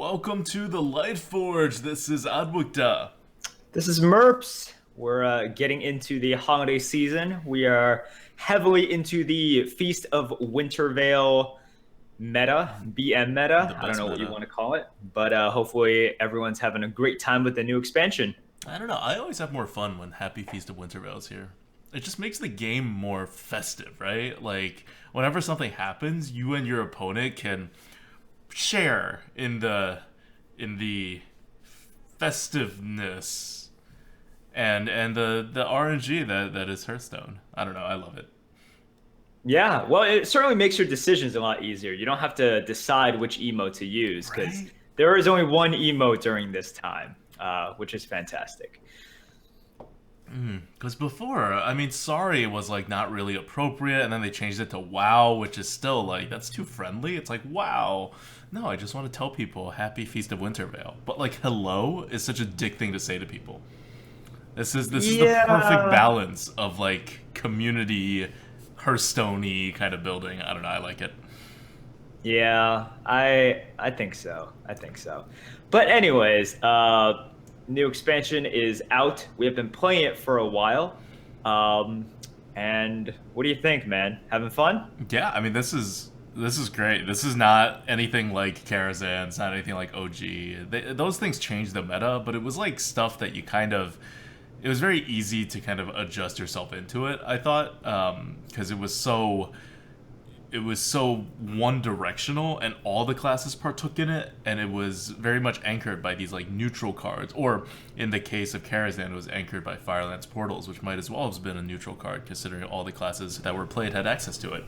Welcome to the Lightforge. This is ADWCTA. This is Merps. We're getting into the holiday season. We are heavily into the Feast of Wintervale meta, BM The meta. I don't best know what you meta. want to call it, but hopefully everyone's having a great time with the new expansion. I don't know. I always have more fun when Happy Feast of Wintervale is here. It just makes the game more festive, right? Like whenever something happens, you and your opponent can share in the festiveness and the RNG that is Hearthstone. I don't know. I love it. Yeah, well, it certainly makes your decisions a lot easier. You don't have to decide which emote to use because Right? there is only one emote during this time, which is fantastic. Because before, I mean, sorry was like not really appropriate, and then they changed it to wow, which is still like that's too friendly. It's like wow. No, I just want to tell people Happy Feast of Wintervale. But like hello is such a dick thing to say to people. This is the perfect Yeah, balance of like community Hearthstone-y kind of building. I don't know, I like it. yeah, I think so. I think so. But anyways, new expansion is out. We have been playing it for a while. Um, and what do you think, man? Having fun? Yeah, I mean this is great. This is not anything like Karazhan. It's not anything like OG. Those things changed the meta, but it was like stuff that you kind of. It was very easy to kind of adjust yourself into it. I thought because it was so one directional and all the classes partook in it, and it was very much anchored by these like neutral cards, or in the case of Karazhan it was anchored by Firelance Portals, which might as well have been a neutral card considering all the classes that were played had access to it.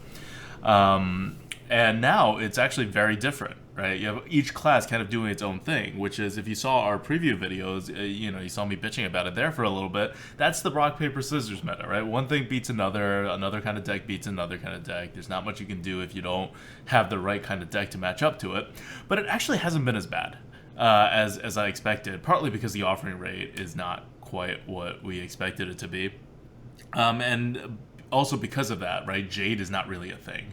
And now it's actually very different, right? You have each class kind of doing its own thing, which is if you saw our preview videos, you saw me bitching about it there for a little bit. That's the rock paper scissors meta, right? One thing beats another kind of deck beats another kind of deck. There's not much you can do if you don't have the right kind of deck to match up to it. But it actually hasn't been as bad as I expected, partly because the offering rate is not quite what we expected it to be, and also because of that, right? Jade is not really a thing.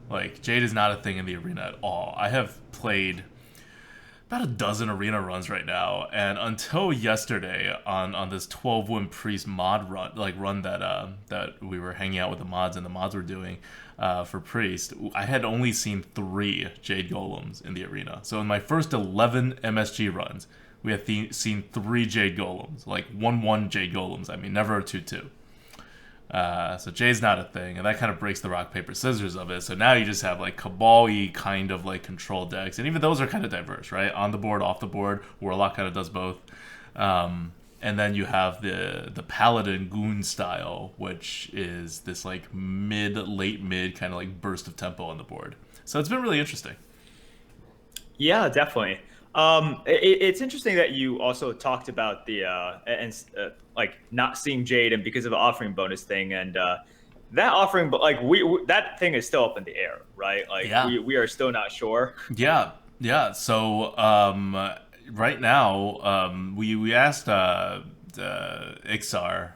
Like Jade is not a thing in the arena at all. I have played about a dozen arena runs right now, and until yesterday on this 12-win priest mod run that we were hanging out with the mods and the mods were doing for priest, I had only seen 3 Jade golems in the arena. So in my first 11 MSG runs, we have seen 3 Jade golems, like 1-1 Jade golems. I mean, never a 2-2. So Jay's not a thing, and that kind of breaks the rock paper scissors of it. So now you just have like Cabal-y kind of like control decks, and even those are kind of diverse, right? On the board, off the board, Warlock kind of does both. And then you have the Paladin Goon style, which is this like late mid kind of like burst of tempo on the board. So it's been really interesting. Yeah, definitely. It's interesting that you also talked about the like not seeing Jade and because of the offering bonus thing, and that offering, but like we that thing is still up in the air, right? Like Yeah, we are still not sure. yeah. So right now, we asked Ixar,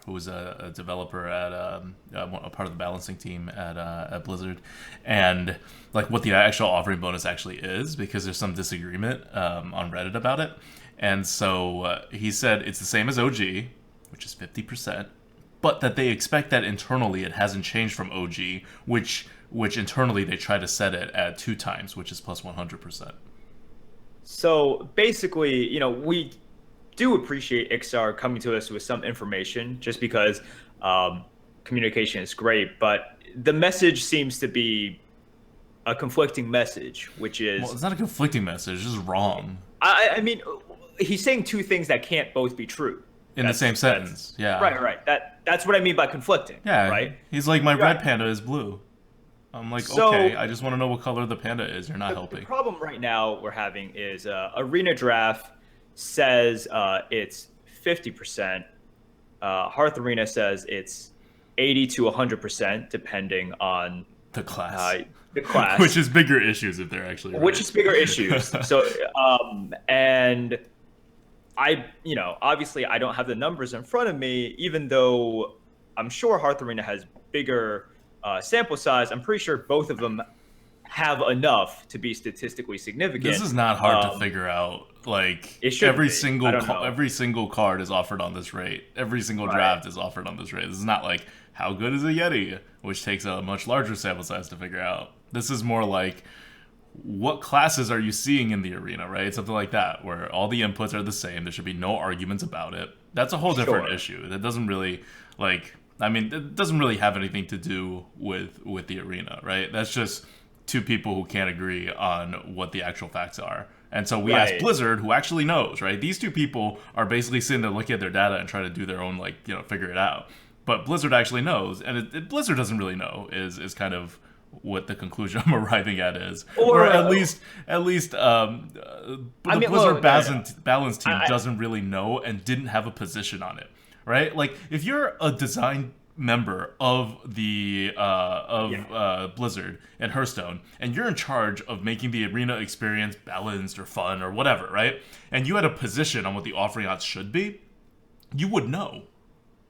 who was a developer at a part of the balancing team at Blizzard, and like what the actual offering bonus actually is, because there's some disagreement on Reddit about it. And so he said it's the same as OG, which is 50%, but that they expect that internally it hasn't changed from OG, which internally they try to set it at 2 times, which is plus 100%. So basically, we do appreciate Ixar coming to us with some information, just because communication is great, but the message seems to be a conflicting message, which Well, is it's not a conflicting message; it's just wrong I mean, he's saying two things that can't both be true. in the same That's sentence. Yeah, right, right. That's what I mean by conflicting, yeah. right? He's like, my Right. red panda is blue. I'm like, okay, So I just want to know what color the panda is. You're not the helping. problem right now we're having is Arena Draft says it's 50%. Hearth Arena says it's 80 to 100%, depending on The class, uh, the class, which is bigger issues if they're actually which right. is bigger issues. So, and obviously I don't have the numbers in front of me, even though I'm sure Hearth Arena has bigger sample size. I'm pretty sure both of them have enough to be statistically This significant. is not hard to figure out. Like It shouldn't be. I don't know. every single card is offered on this rate. Every single Right. draft is offered on this rate. This is not like how good is a Yeti, which takes a much larger sample size to figure out. This is more like what classes are you seeing in the arena, right? Something like that, where all the inputs are the same. There should be no arguments about it. That's a whole different Sure. issue. That doesn't really like. I mean, it doesn't really have anything to do with the arena, right? That's just two people who can't agree on what the actual facts are. And so we asked Right. Blizzard, who actually knows, right? These two people are basically sitting there looking at their data and trying to do their own, like, figure it out. But Blizzard actually knows, and Blizzard doesn't really know, is kind of what the conclusion I'm arriving at is, Or, at least the mean, Blizzard well, no. balance team I- doesn't really know and didn't have a position on it, right? Like if you're a design member of the Blizzard and Hearthstone, and you're in charge of making the arena experience balanced or fun or whatever, right? And you had a position on what the offering odds should be, you would know,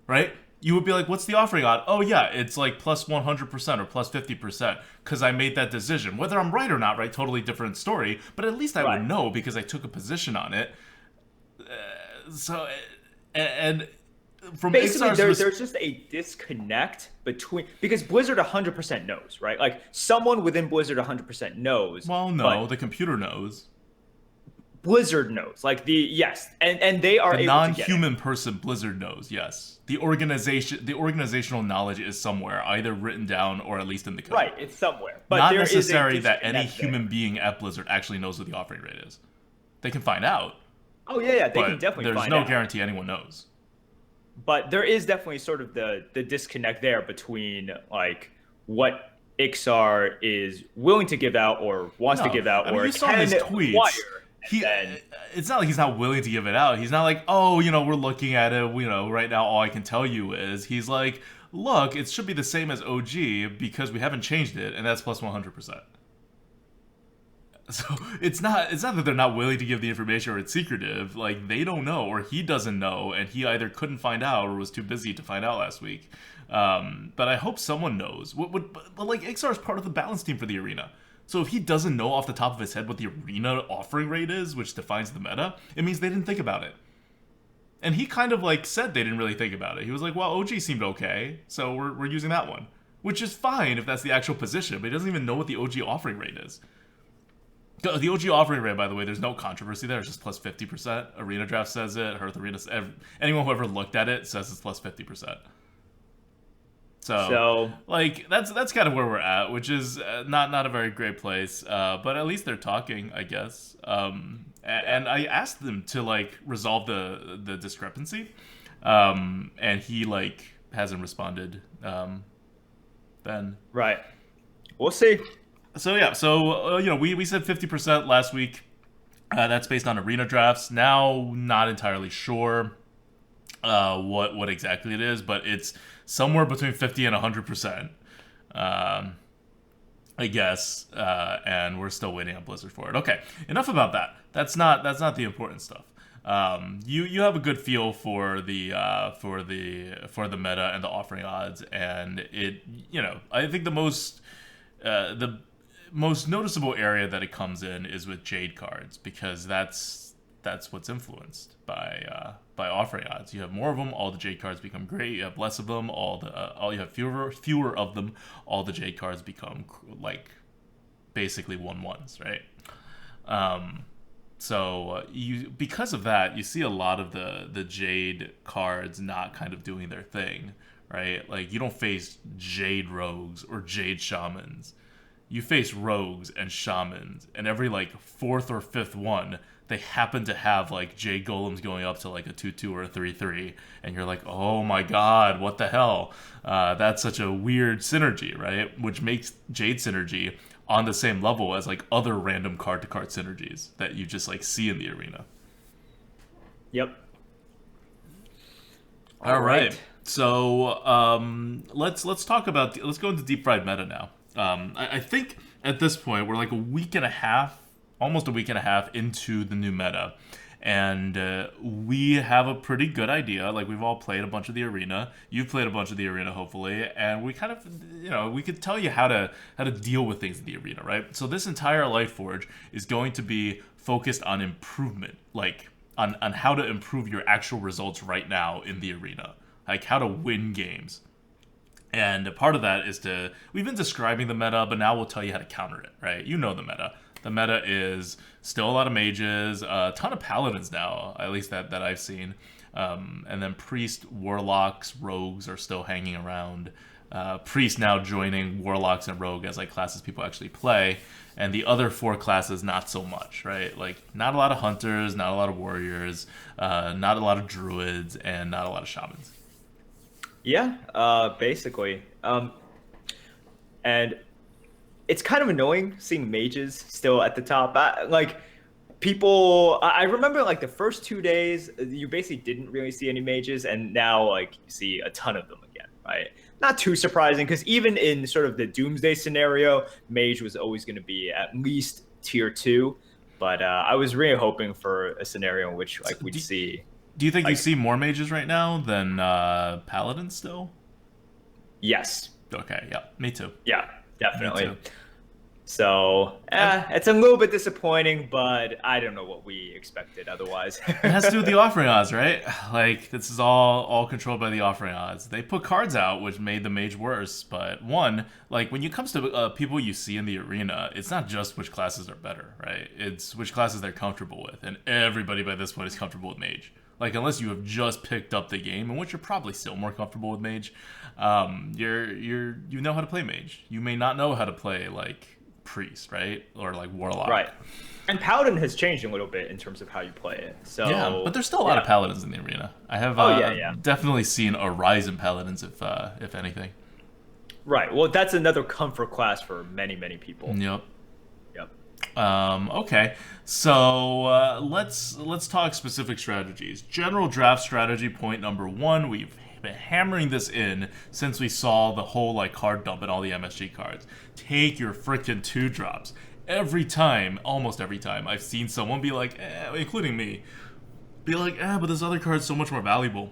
right? You would be like, what's the offering odd? Oh, yeah, it's like plus 100% or plus 50% because I made that decision. Whether I'm right or not, right? Totally different story. But at least I Right. would know because I took a position on it. And from Basically, Ixar's there's just a disconnect between, because Blizzard 100% knows, right? Like someone within Blizzard 100% knows. well, no, but the computer knows. Blizzard knows. Like yes, and they are The able to get it. non-human person Blizzard knows, yes. The organizational knowledge is somewhere, either written down or at least in the code. Right, it's somewhere. But Not there is a necessary that any disconnect there. human being at Blizzard actually knows what the offering rate is. They can find out, Oh yeah, they but can definitely there's find no out. guarantee anyone knows. But there is definitely sort of the disconnect there between like what Ixar is willing to give out or wants to No, give out I mean, or you saw can his tweets. acquire. He, then- it's not like he's not willing to give it out. He's not like, oh, we're looking at it. Right now, all I can tell you is he's like, look, it should be the same as OG because we haven't changed it, and that's plus 100%. So it's not that they're not willing to give the information or it's secretive. Like they don't know or he doesn't know, and he either couldn't find out or was too busy to find out last week. But I hope someone knows. But like Ixar is part of the balance team for the arena. So if he doesn't know off the top of his head what the arena offering rate is, which defines the meta, it means they didn't think about it. And he kind of like said they didn't really think about it. He was like, well, OG seemed okay, so we're using that one. Which is fine if that's the actual position, but he doesn't even know what the OG offering rate is. The OG offering rate, by the way, there's no controversy there. It's just plus 50%. Arena Draft says it. Hearth Arena, anyone who ever looked at it says it's plus 50%. So, like that's kind of where we're at, which is not a very great place. But at least they're talking, I guess. And I asked them to like resolve the discrepancy, and he like hasn't responded. Then Right. We'll see. so yeah, we said 50% last week. That's based on arena drafts. Now, not entirely sure what exactly it is, but it's somewhere between 50 and 100%. I guess, and we're still waiting on Blizzard for it. Okay, enough about that. That's not the important stuff. You have a good feel for the meta and the offering odds, and I think the most noticeable area that it comes in is with Jade cards, because that's what's influenced by offering odds. You have more of them, all the Jade cards become great. You have less of them, you have fewer of them, all the Jade cards become like basically 1/1s, right? So because of that, you see a lot of the Jade cards not kind of doing their thing, right? Like you don't face Jade rogues or Jade shamans. You face rogues and shamans, and every like fourth or fifth one, they happen to have like Jade golems going up to like a 2/2 or a 3/3, and you're like, oh my god, what the hell? That's such a weird synergy, right? Which makes Jade synergy on the same level as like other random card to card synergies that you just like see in the arena. Yep. All right. So let's go into deep fried meta now. I think at this point we're like almost a week and a half into the new meta, and we have a pretty good idea. Like we've all played a bunch of the arena. You've played a bunch of the arena, hopefully, and we kind of, we could tell you how to deal with things in the arena, right? So this entire Lightforge is going to be focused on improvement, like on how to improve your actual results right now in the arena, like how to win games. And a part of that is we've been describing the meta, but now we'll tell you how to counter it, right? You know the meta. The meta is still a lot of mages, a ton of paladins now, at least that I've seen. And then priest, warlocks, rogues are still hanging around. Priest now joining warlocks and rogue as like classes people actually play. And the other four classes, not so much, right? Like, not a lot of hunters, not a lot of warriors, not a lot of druids, and not a lot of shamans. Yeah, basically. And it's kind of annoying seeing mages still at the top. I remember like the first 2 days, you basically didn't really see any mages, and now like you see a ton of them again, right? Not too surprising, because even in sort of the doomsday scenario, mage was always going to be at least tier 2. But I was really hoping for a scenario in which like we'd see. Do you think like, you see more mages right now than paladins still? Yes. Okay, yeah, me too. Yeah, definitely. Me too. So, it's a little bit disappointing, but I don't know what we expected otherwise. It has to do with the offering odds, right? Like, this is all controlled by the offering odds. They put cards out, which made the mage worse, but one, like, when it comes to people you see in the arena, it's not just which classes are better, right? It's which classes they're comfortable with, and everybody by this point is comfortable with mage. Like, unless you have just picked up the game, in which you're probably still more comfortable with mage, you know how to play mage. You may not know how to play, like, priest, right? Or like warlock. Right. And paladin has changed a little bit in terms of how you play it. So yeah, but there's still a lot of paladins in the arena. I have definitely seen a rise in paladins, if anything. Right. Well, that's another comfort class for many people. Yep. Yep. Okay, so let's talk specific strategies. General draft strategy point number 1. We've been hammering this in since we saw the whole like card dump and all the MSG cards. Take your freaking 2-drops. Almost every time, I've seen someone be like, including me, be like, but this other card's so much more valuable.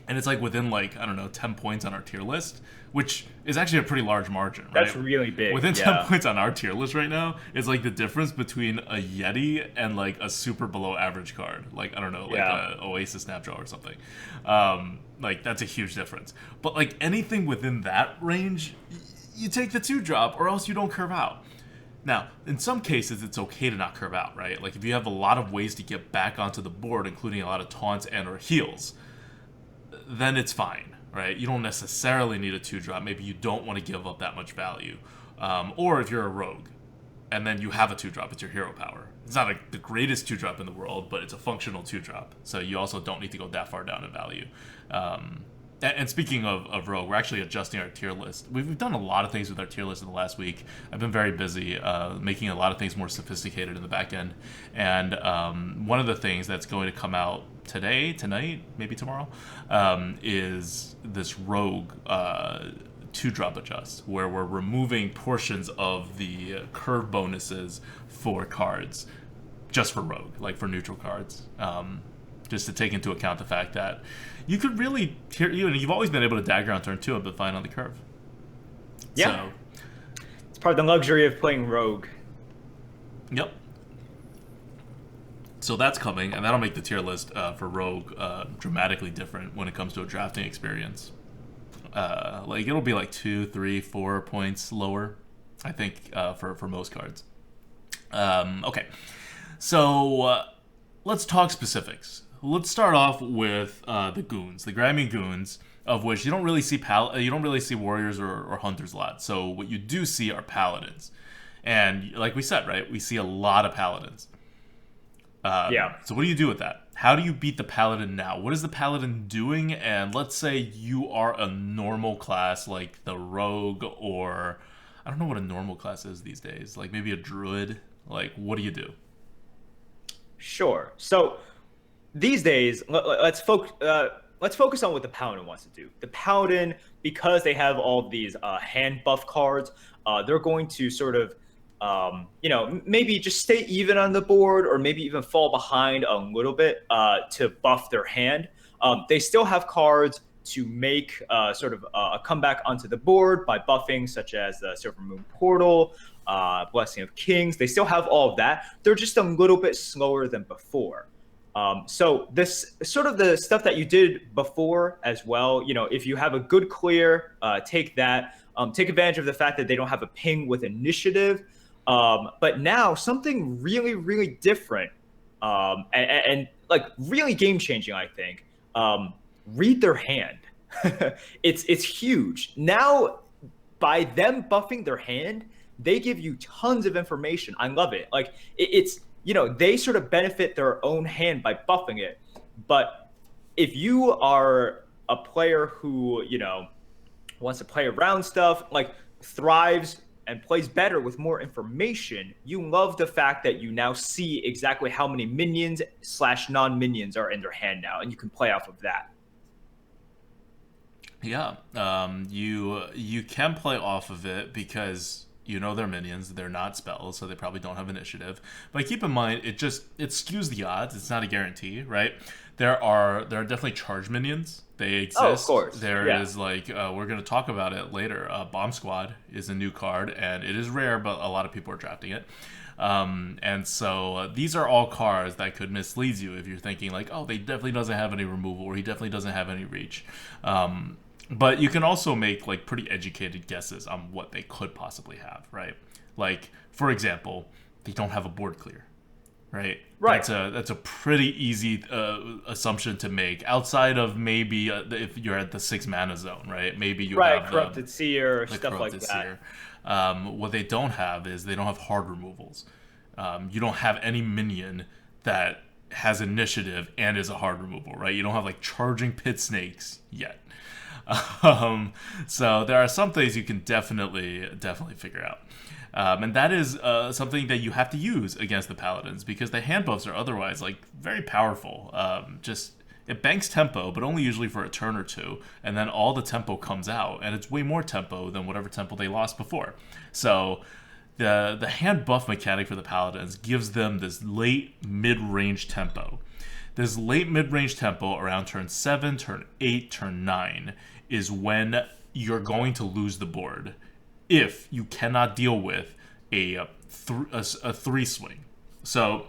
And it's like within like, I don't know, 10 points on our tier list, which is actually a pretty large margin, right? That's really big. Within 10 points on our tier list right now is like the difference between a Yeti and like a super below average card. Like, I don't know, like a Oasis Snapdraw or something. Like, that's a huge difference. But like anything within that range, you take the 2-drop or else you don't curve out. Now, in some cases, it's okay to not curve out, right? Like if you have a lot of ways to get back onto the board, including a lot of taunts and or heals, then it's fine, right? You don't necessarily need a 2-drop. Maybe you don't want to give up that much value. Or if you're a rogue, and then you have a 2-drop, it's your hero power. It's not like the greatest 2-drop in the world, but it's a functional 2-drop. So you also don't need to go that far down in value. And speaking of Rogue, we're actually adjusting our tier list. We've done a lot of things with our tier list in the last week. I've been very busy making a lot of things more sophisticated in the back end. And one of the things that's going to come out tonight, maybe tomorrow, is this Rogue 2-drop adjust, where we're removing portions of the curve bonuses for cards just for Rogue, like for neutral cards. Just to take into account the fact that you could really you've always been able to dagger on turn 2 and been fine on the curve. Yeah. So, it's part of the luxury of playing Rogue. Yep. So that's coming, and that'll make the tier list for Rogue dramatically different when it comes to a drafting experience. Like it'll be like 2, 3, 4 points lower, I think, for most cards. Okay, so let's talk specifics. Let's start off with the goons, the Grimy goons, of which you don't really see warriors or hunters a lot. So what you do see are paladins, and like we said, right, we see a lot of paladins. So what do you do with that? How do you beat the paladin now? What is the paladin doing? And let's say you are a normal class like the rogue, or I don't know what a normal class is these days. Like maybe a druid. Like what do you do? Sure. So these days, let's focus on what the paladin wants to do. The paladin, because they have all these hand buff cards, they're going to sort of maybe just stay even on the board or maybe even fall behind a little bit to buff their hand. They still have cards to make sort of a comeback onto the board by buffing, such as the Silver Moon Portal, Blessing of Kings. They still have all of that. They're just a little bit slower than before. So this sort of the stuff that you did before as well, if you have a good clear, take that. Take advantage of the fact that they don't have a ping with initiative. But now something really, really different and like really game changing, I think. Read their hand. It's huge. Now, by them buffing their hand, they give you tons of information. I love it. Like it's they sort of benefit their own hand by buffing it. But if you are a player who wants to play around stuff, like thrives and plays better with more information, you love the fact that you now see exactly how many minions / non-minions are in their hand now, and you can play off of that. Yeah, you can play off of it because they're minions. They're not spells, so they probably don't have initiative. But keep in mind, it skews the odds. It's not a guarantee, right? There are definitely charge minions. They exist. Oh, of course. There is we're going to talk about it later. Bomb Squad is a new card, and it is rare, but a lot of people are drafting it. And so these are all cards that could mislead you if you're thinking like, oh, they definitely doesn't have any removal, or he definitely doesn't have any reach. But you can also make like pretty educated guesses on what they could possibly have, right? Like, for example, they don't have a board clear, right? Right. That's a pretty easy assumption to make, outside of maybe if you're at the 6 mana zone, right? Maybe you have Corrupted Seer, the stuff like Corrupted that. Seer. What they don't have is they don't have hard removals. You don't have any minion that has initiative and is a hard removal, right? You don't have like charging pit snakes yet. So there are some things you can definitely figure out. And that is something that you have to use against the paladins, because the hand buffs are otherwise like very powerful. It banks tempo, but only usually for a turn or two, and then all the tempo comes out, and it's way more tempo than whatever tempo they lost before. So the hand buff mechanic for the paladins gives them this late mid-range tempo. This late mid-range tempo around turn 7, turn 8, turn 9 is when you're going to lose the board if you cannot deal with a 3 swing. So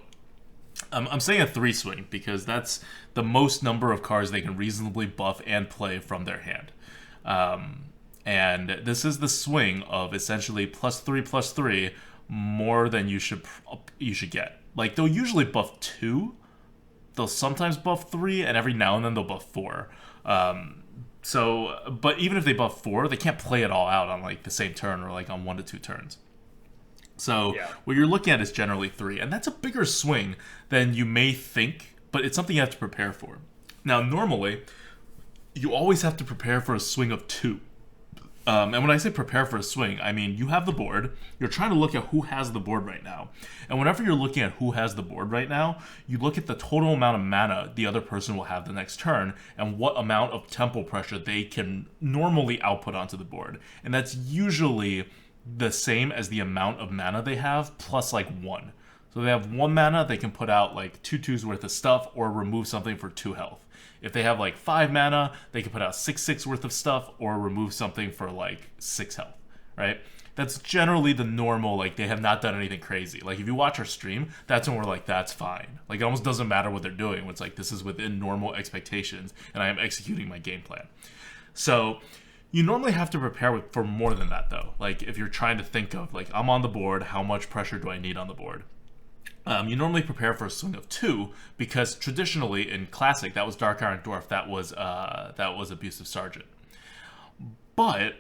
I'm saying a 3 swing because that's the most number of cards they can reasonably buff and play from their hand. And this is the swing of essentially +3/+3 more than you should get. Like, they'll usually buff 2. They'll sometimes buff 3, and every now and then they'll buff 4. But even if they buff 4, they can't play it all out on like the same turn or like on 1 to 2 turns. So what you're looking at is generally 3, and that's a bigger swing than you may think, but it's something you have to prepare for. Now, normally, you always have to prepare for a swing of 2. And when I say prepare for a swing, I mean you have the board, you're trying to look at who has the board right now. And whenever you're looking at who has the board right now, you look at the total amount of mana the other person will have the next turn and what amount of tempo pressure they can normally output onto the board. And that's usually the same as the amount of mana they have plus like 1. So they have 1 mana, they can put out like 2/2s worth of stuff or remove something for 2 health. If they have like 5 mana, they can put out 6/6 worth of stuff or remove something for like 6 health, right? That's generally the normal, like they have not done anything crazy. Like if you watch our stream, that's when we're like, that's fine. Like it almost doesn't matter what they're doing. It's like, this is within normal expectations and I am executing my game plan. So you normally have to prepare for more than that though. Like if you're trying to think of like, I'm on the board, how much pressure do I need on the board? You normally prepare for a swing of 2 because traditionally in Classic that was Dark Iron Dwarf, that was Abusive Sergeant. But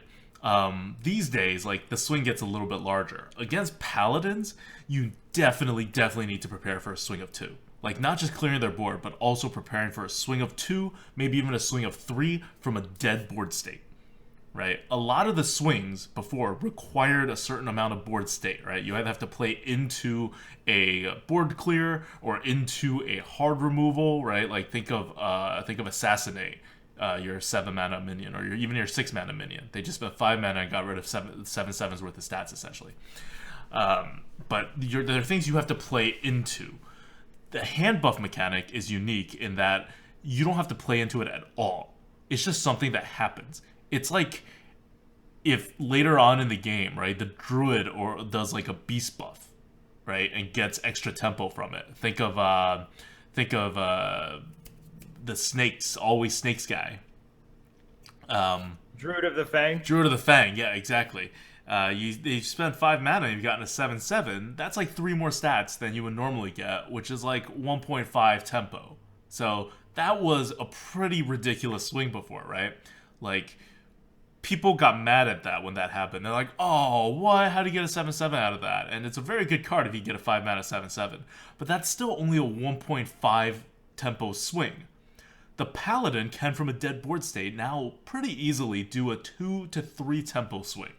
these days, like the swing gets a little bit larger. Against Paladins, you definitely need to prepare for a swing of 2. Like not just clearing their board, but also preparing for a swing of 2, maybe even a swing of 3 from a dead board state. Right? A lot of the swings before required a certain amount of board state, right? You either have to play into a board clear or into a hard removal, right? Like think of Assassinate, your 7 mana minion, or even your 6 mana minion. They just spent 5 mana and got rid of 7/7s worth of stats essentially. But there are things you have to play into. The hand buff mechanic is unique in that you don't have to play into it at all. It's just something that happens. It's like if later on in the game, right, the druid or does like a beast buff, right, and gets extra tempo from it. Think of the snakes, always snakes guy. Druid of the Fang. Druid of the Fang, yeah, exactly. You spend 5 mana and you've gotten a 7/7. That's like 3 more stats than you would normally get, which is like 1.5 tempo. So that was a pretty ridiculous swing before, right? Like, people got mad at that when that happened. They're like, oh, what? How do you get a 7/7 out of that? And it's a very good card if you get a 5 mana 7/7. But that's still only a 1.5 tempo swing. The Paladin can, from a dead board state, now pretty easily do a 2 to 3 tempo swing.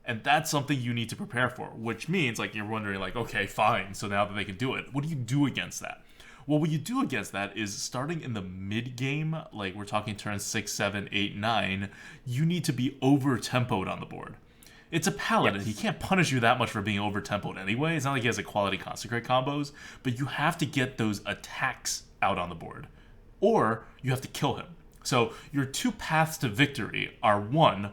And that's something you need to prepare for, which means, like, you're wondering, like, okay, fine, so now that they can do it, what do you do against that? Well, what you do against that is starting in the mid-game, like we're talking turns 6, 7, 8, 9, you need to be over-tempoed on the board. It's a Paladin. Yes. He can't punish you that much for being over-tempoed anyway. It's not like he has a quality Consecrate combos, but you have to get those attacks out on the board. Or you have to kill him. So your 2 paths to victory are, 1,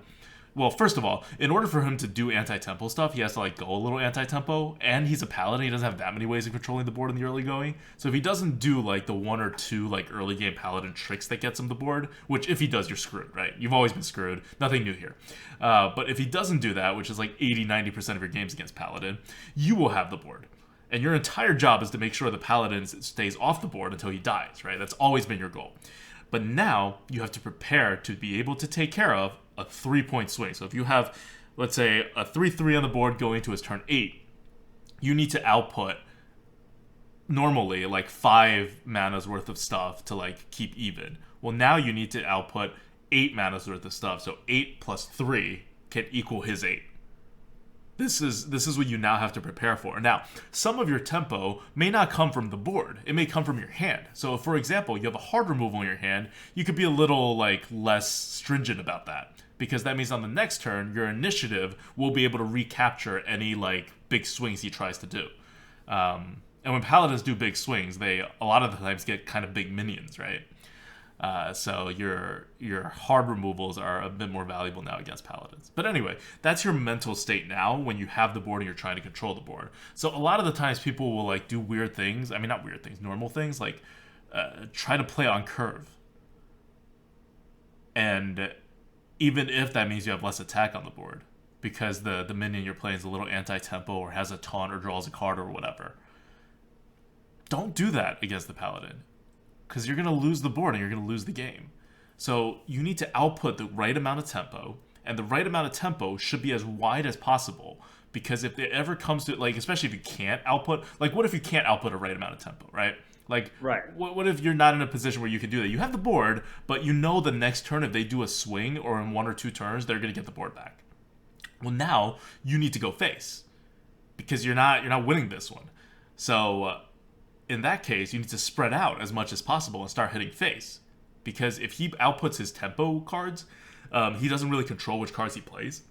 well, first of all, in order for him to do anti-tempo stuff, he has to like go a little anti-tempo, and he's a paladin. He doesn't have that many ways of controlling the board in the early going. So if he doesn't do like the 1 or 2 like early game paladin tricks that gets him the board, which if he does, you're screwed, right? You've always been screwed. Nothing new here. But if he doesn't do that, which is like 80-90% of your games against paladin, you will have the board. And your entire job is to make sure the paladin stays off the board until he dies, right? That's always been your goal. But now you have to prepare to be able to take care of a 3-point swing. So if you have, let's say, a 3/3 on the board going to his turn 8, you need to output normally like 5 mana's worth of stuff to like keep even. Well, now you need to output 8 mana's worth of stuff. So 8 plus 3 can equal his 8. This is what you now have to prepare for. Now, some of your tempo may not come from the board. It may come from your hand. So, for example, you have a hard removal in your hand. You could be a little like less stringent about that, because that means on the next turn, your initiative will be able to recapture any like big swings he tries to do. And when paladins do big swings, they a lot of the times get kind of big minions, right? So your hard removals are a bit more valuable now against paladins. But anyway, that's your mental state now when you have the board and you're trying to control the board. So a lot of the times people will like do weird things. I mean, not weird things, normal things, like try to play on curve. And even if that means you have less attack on the board, because the minion you're playing is a little anti-tempo or has a taunt or draws a card or whatever. Don't do that against the paladin, because you're going to lose the board and you're going to lose the game. So you need to output the right amount of tempo, and the right amount of tempo should be as wide as possible, because if it ever comes to, like, especially if you can't output, like, what if you can't output a right amount of tempo, right? Like, Right. what if you're not in a position where you can do that? You have the board, but you know the next turn, if they do a swing or in 1 or 2 turns, they're going to get the board back. Well, now you need to go face, because you're not winning this one. So in that case, you need to spread out as much as possible and start hitting face. Because if he outputs his tempo cards, he doesn't really control which cards he plays.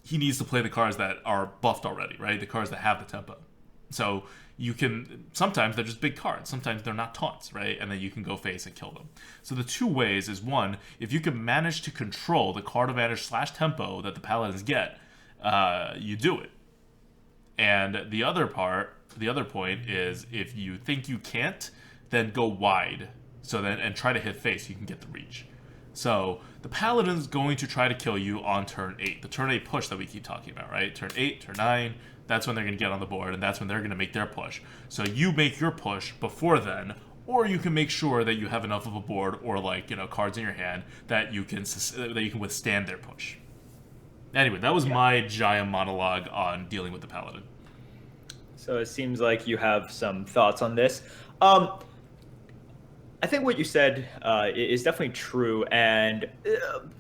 He needs to play the cards that are buffed already, right? The cards that have the tempo. So you can, sometimes they're just big cards. Sometimes they're not taunts, right? And then you can go face and kill them. So the 2 ways is, 1, if you can manage to control the card advantage / tempo that the paladins get, you do it. And the other point is, if you think you can't, then go wide. So then, and try to hit face, you can get the reach. So the paladin's going to try to kill you on turn 8. The turn 8 push that we keep talking about, right? Turn 8, turn 9, that's when they're going to get on the board, and that's when they're going to make their push. So you make your push before then, or you can make sure that you have enough of a board or like, cards in your hand that you can withstand their push. Anyway, that was my giant monologue on dealing with the paladin. So it seems like you have some thoughts on this. I think what you said is definitely true. And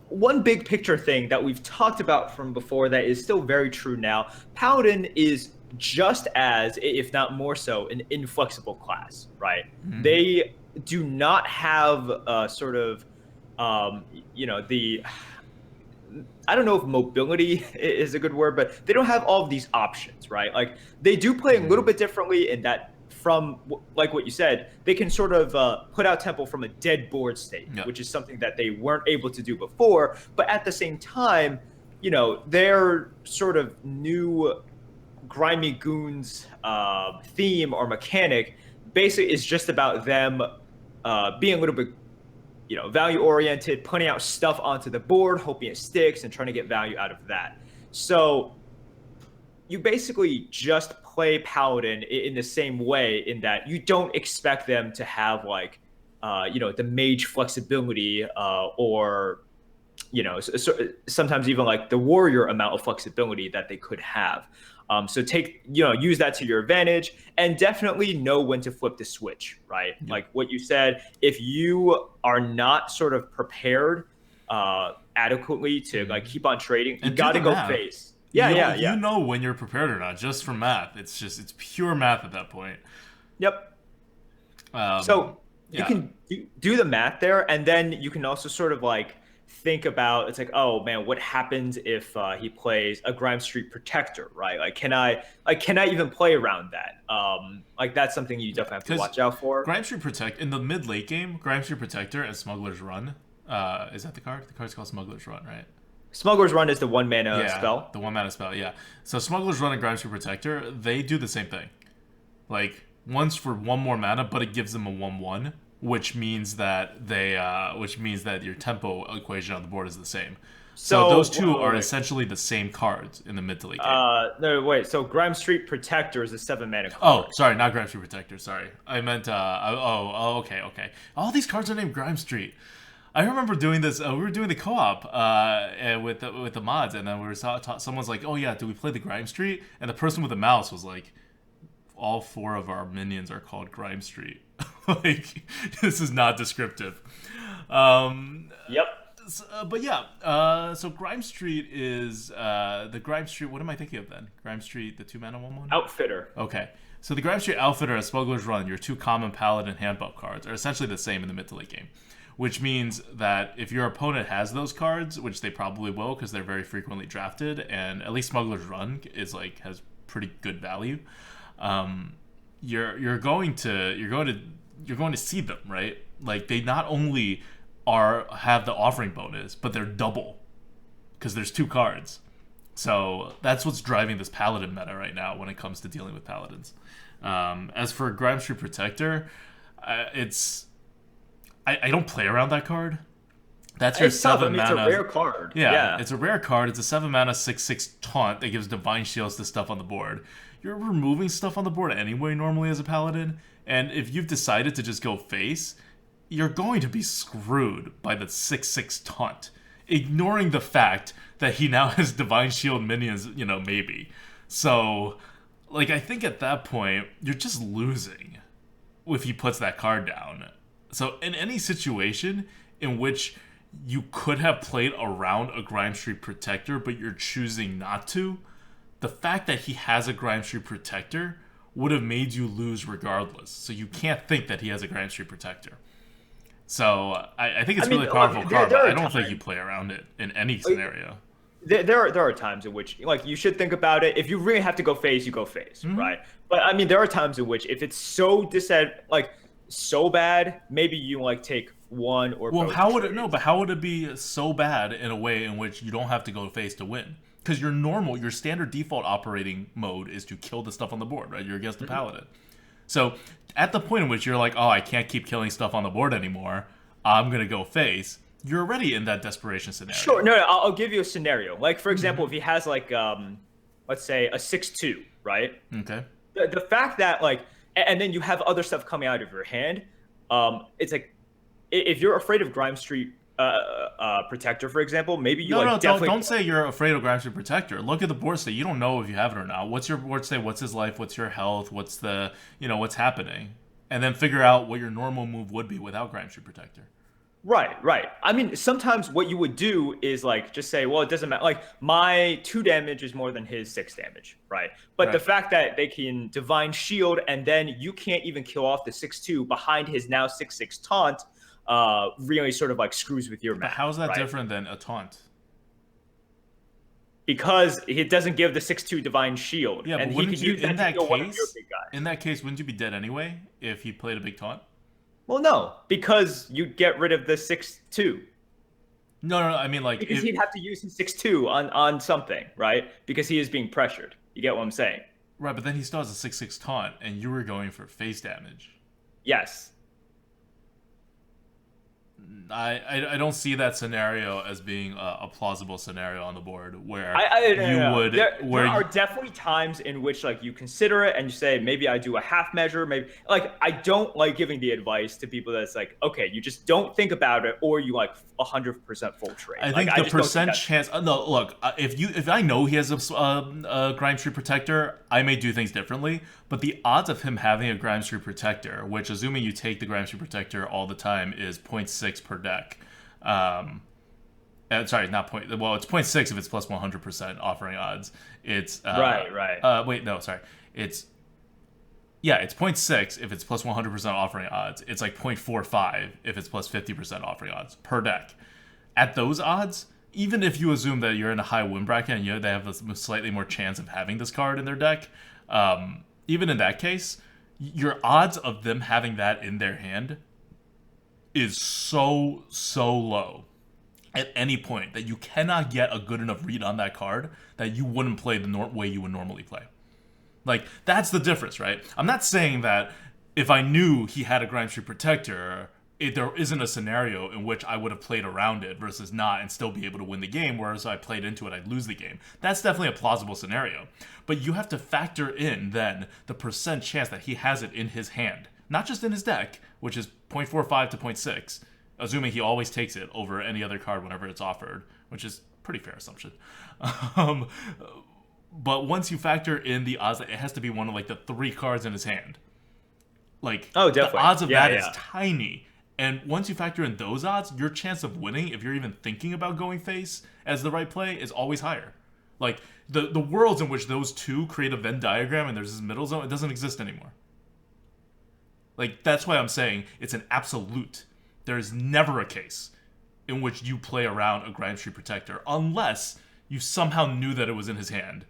one big picture thing that we've talked about from before that is still very true now, Paladin is just as, if not more so, an inflexible class, right? Mm-hmm. They do not have sort of, I don't know if mobility is a good word, but they don't have all of these options, right? Like they do play a little bit differently in that from like what you said, they can sort of put out tempo from a dead board state, Yeah. which is something that they weren't able to do before. But at the same time, their sort of new grimy goons theme or mechanic basically is just about them being a little bit value oriented, putting out stuff onto the board, hoping it sticks, and trying to get value out of that. So you basically just play Paladin in the same way, in that you don't expect them to have like the mage flexibility or sometimes even like the warrior amount of flexibility that they could have. So use that to your advantage, and definitely know when to flip the switch, right? Yep. Like what you said, if you are not sort of prepared adequately to like keep on trading, you got to go face. Yeah. You know when you're prepared or not, just from math. It's pure math at that point. Yep. So you can do the math there, and then you can also sort of like think about, it's like, oh man, what happens if he plays a Grime Street Protector, right? Like can I even play around that? Like that's something you definitely have to watch out for. Grime Street Protect in the mid late game, Grime Street Protector and Smuggler's Run. Is that the card? The card's called Smuggler's Run, right? Smuggler's Run is the 1 mana spell. The 1 mana spell, yeah. So Smuggler's Run and Grime Street Protector, they do the same thing. Like once for 1 more mana, but it gives them a 1/1. Which means that your tempo equation on the board is the same. So those two are essentially the same cards in the mid to late game. No, wait. So Grime Street Protector is a 7 mana card. Oh, sorry, not Grime Street Protector. Sorry, I meant. Okay. All these cards are named Grime Street. I remember doing this. We were doing the co-op with the mods, and then someone's like, "Oh yeah, do we play the Grime Street?" And the person with the mouse was like, "All 4 of our minions are called Grime Street." Like, this is not descriptive. Yep. So Grime Street is the Grime Street. What am I thinking of then? Grime Street, the 2 mana 1/1? Outfitter. Okay. So the Grime Street Outfitter and Smuggler's Run, your 2 common Paladin handbuff cards, are essentially the same in the mid to late game. Which means that if your opponent has those cards, which they probably will because they're very frequently drafted, and at least Smuggler's Run has pretty good value. You're going to see them, right? Like they not only have the offering bonus, but they're double because there's 2 cards. So that's what's driving this Paladin meta right now when it comes to dealing with Paladins. As for Grime Street Protector, I don't play around that card. That's your 7 mana. It's a rare card. Yeah, it's a rare card. It's a 7 mana 6/6 taunt that gives divine shields to stuff on the board. You're removing stuff on the board anyway normally as a paladin, and if you've decided to just go face, you're going to be screwed by the 6/6 taunt, ignoring the fact that he now has divine shield minions, maybe. So, like, I think at that point, you're just losing if he puts that card down. So, in any situation in which you could have played around a Grime Street Protector, but you're choosing not to, the fact that he has a Grime Street Protector would have made you lose regardless. So you can't think that he has a Grime Street Protector. So I think it's really powerful card, but I don't think you play around it in any scenario. There are times in which like you should think about it. If you really have to go face, you go face, right? But I mean, there are times in which if it's so bad, maybe you like take one or both. How would it be so bad in a way in which you don't have to go face to win? Because your standard default operating mode is to kill the stuff on the board, right? You're against the paladin. So at the point in which you're like, oh, I can't keep killing stuff on the board anymore, I'm gonna go face. You're already in that desperation scenario. Sure, no, I'll give you a scenario. Like for example, if he has like, let's say a 6/2, right? Okay. The fact that like, and then you have other stuff coming out of your hand, it's like, if you're afraid of Grime Street Protector, for example, maybe you don't say you're afraid of Grime Street Protector. Look at the board state. You don't know if you have it or not. What's your board state? What's his life? What's your health? What's the what's happening? And then figure out what your normal move would be without Grime Street Protector. Right. I mean, sometimes what you would do is like just say, well, it doesn't matter. Like my 2 damage is more than his 6 damage, right? But the fact that they can divine shield and then you can't even kill off the 6/2 behind his now 6/6 taunt, really sort of like screws with your math. But how is that different than a taunt? because it doesn't give the 6-2 divine shield, Yeah, but and he wouldn't could you use that to kill one of your big in guys. that case wouldn't you be dead anyway if he played a big taunt? Well, no, because you get rid of the 6-2. No, no, no. I mean, like, Because he'd have to use his 6-2 on something, right? Because he is being pressured. You get what I'm saying? right, but then he still has a 6/6 taunt, and you were going for face damage. Yes. I don't see that scenario as being a plausible scenario on the board where No, you no, no. would There where are you, definitely times in which like you consider it and you say maybe I do a half measure, maybe like I don't like giving the advice to people that's like okay, you just don't think about it or you like 100% full trade. I Like think I the just don't think percent that's chance. No, look, if I know he has a Grime Street Protector, I may do things differently. But the odds of him having a Grime Street Protector, which assuming you take the Grime Street Protector all the time, is zero point 0.6 per deck. Sorry, not point. Well, it's zero point 0.6 if it's plus 100% offering odds. It's right. wait, no, sorry. It's yeah, it's zero point 0.6 if it's plus 100% offering odds. It's like 0.45 if it's plus 50% offering odds per deck. At those odds, even if you assume that you're in a high win bracket and they have a slightly more chance of having this card in their deck, even in that case, your odds of them having that in their hand is so low at any point that you cannot get a good enough read on that card that you wouldn't play the way you would normally play. Like, that's the difference, right? I'm not saying that if I knew he had a Grime Street Protector, there isn't a scenario in which I would have played around it versus not and still be able to win the game, whereas if I played into it, I'd lose the game. That's definitely a plausible scenario. But you have to factor in, then, the percent chance that he has it in his hand. Not just in his deck, which is 0.45 to 0.6, assuming he always takes it over any other card whenever it's offered, which is a pretty fair assumption. Um, but once you factor in the odds that it has to be one of like the 3 cards in his hand, like Oh, the definitely. odds of Yeah, that is yeah. tiny. And once you factor in those odds, your chance of winning, if you're even thinking about going face as the right play, is always higher. Like the worlds in which those two create a Venn diagram and there's this middle zone, it doesn't exist anymore. Like that's why I'm saying it's an absolute. There is never a case in which you play around a Grime Street Protector unless you somehow knew that it was in his hand.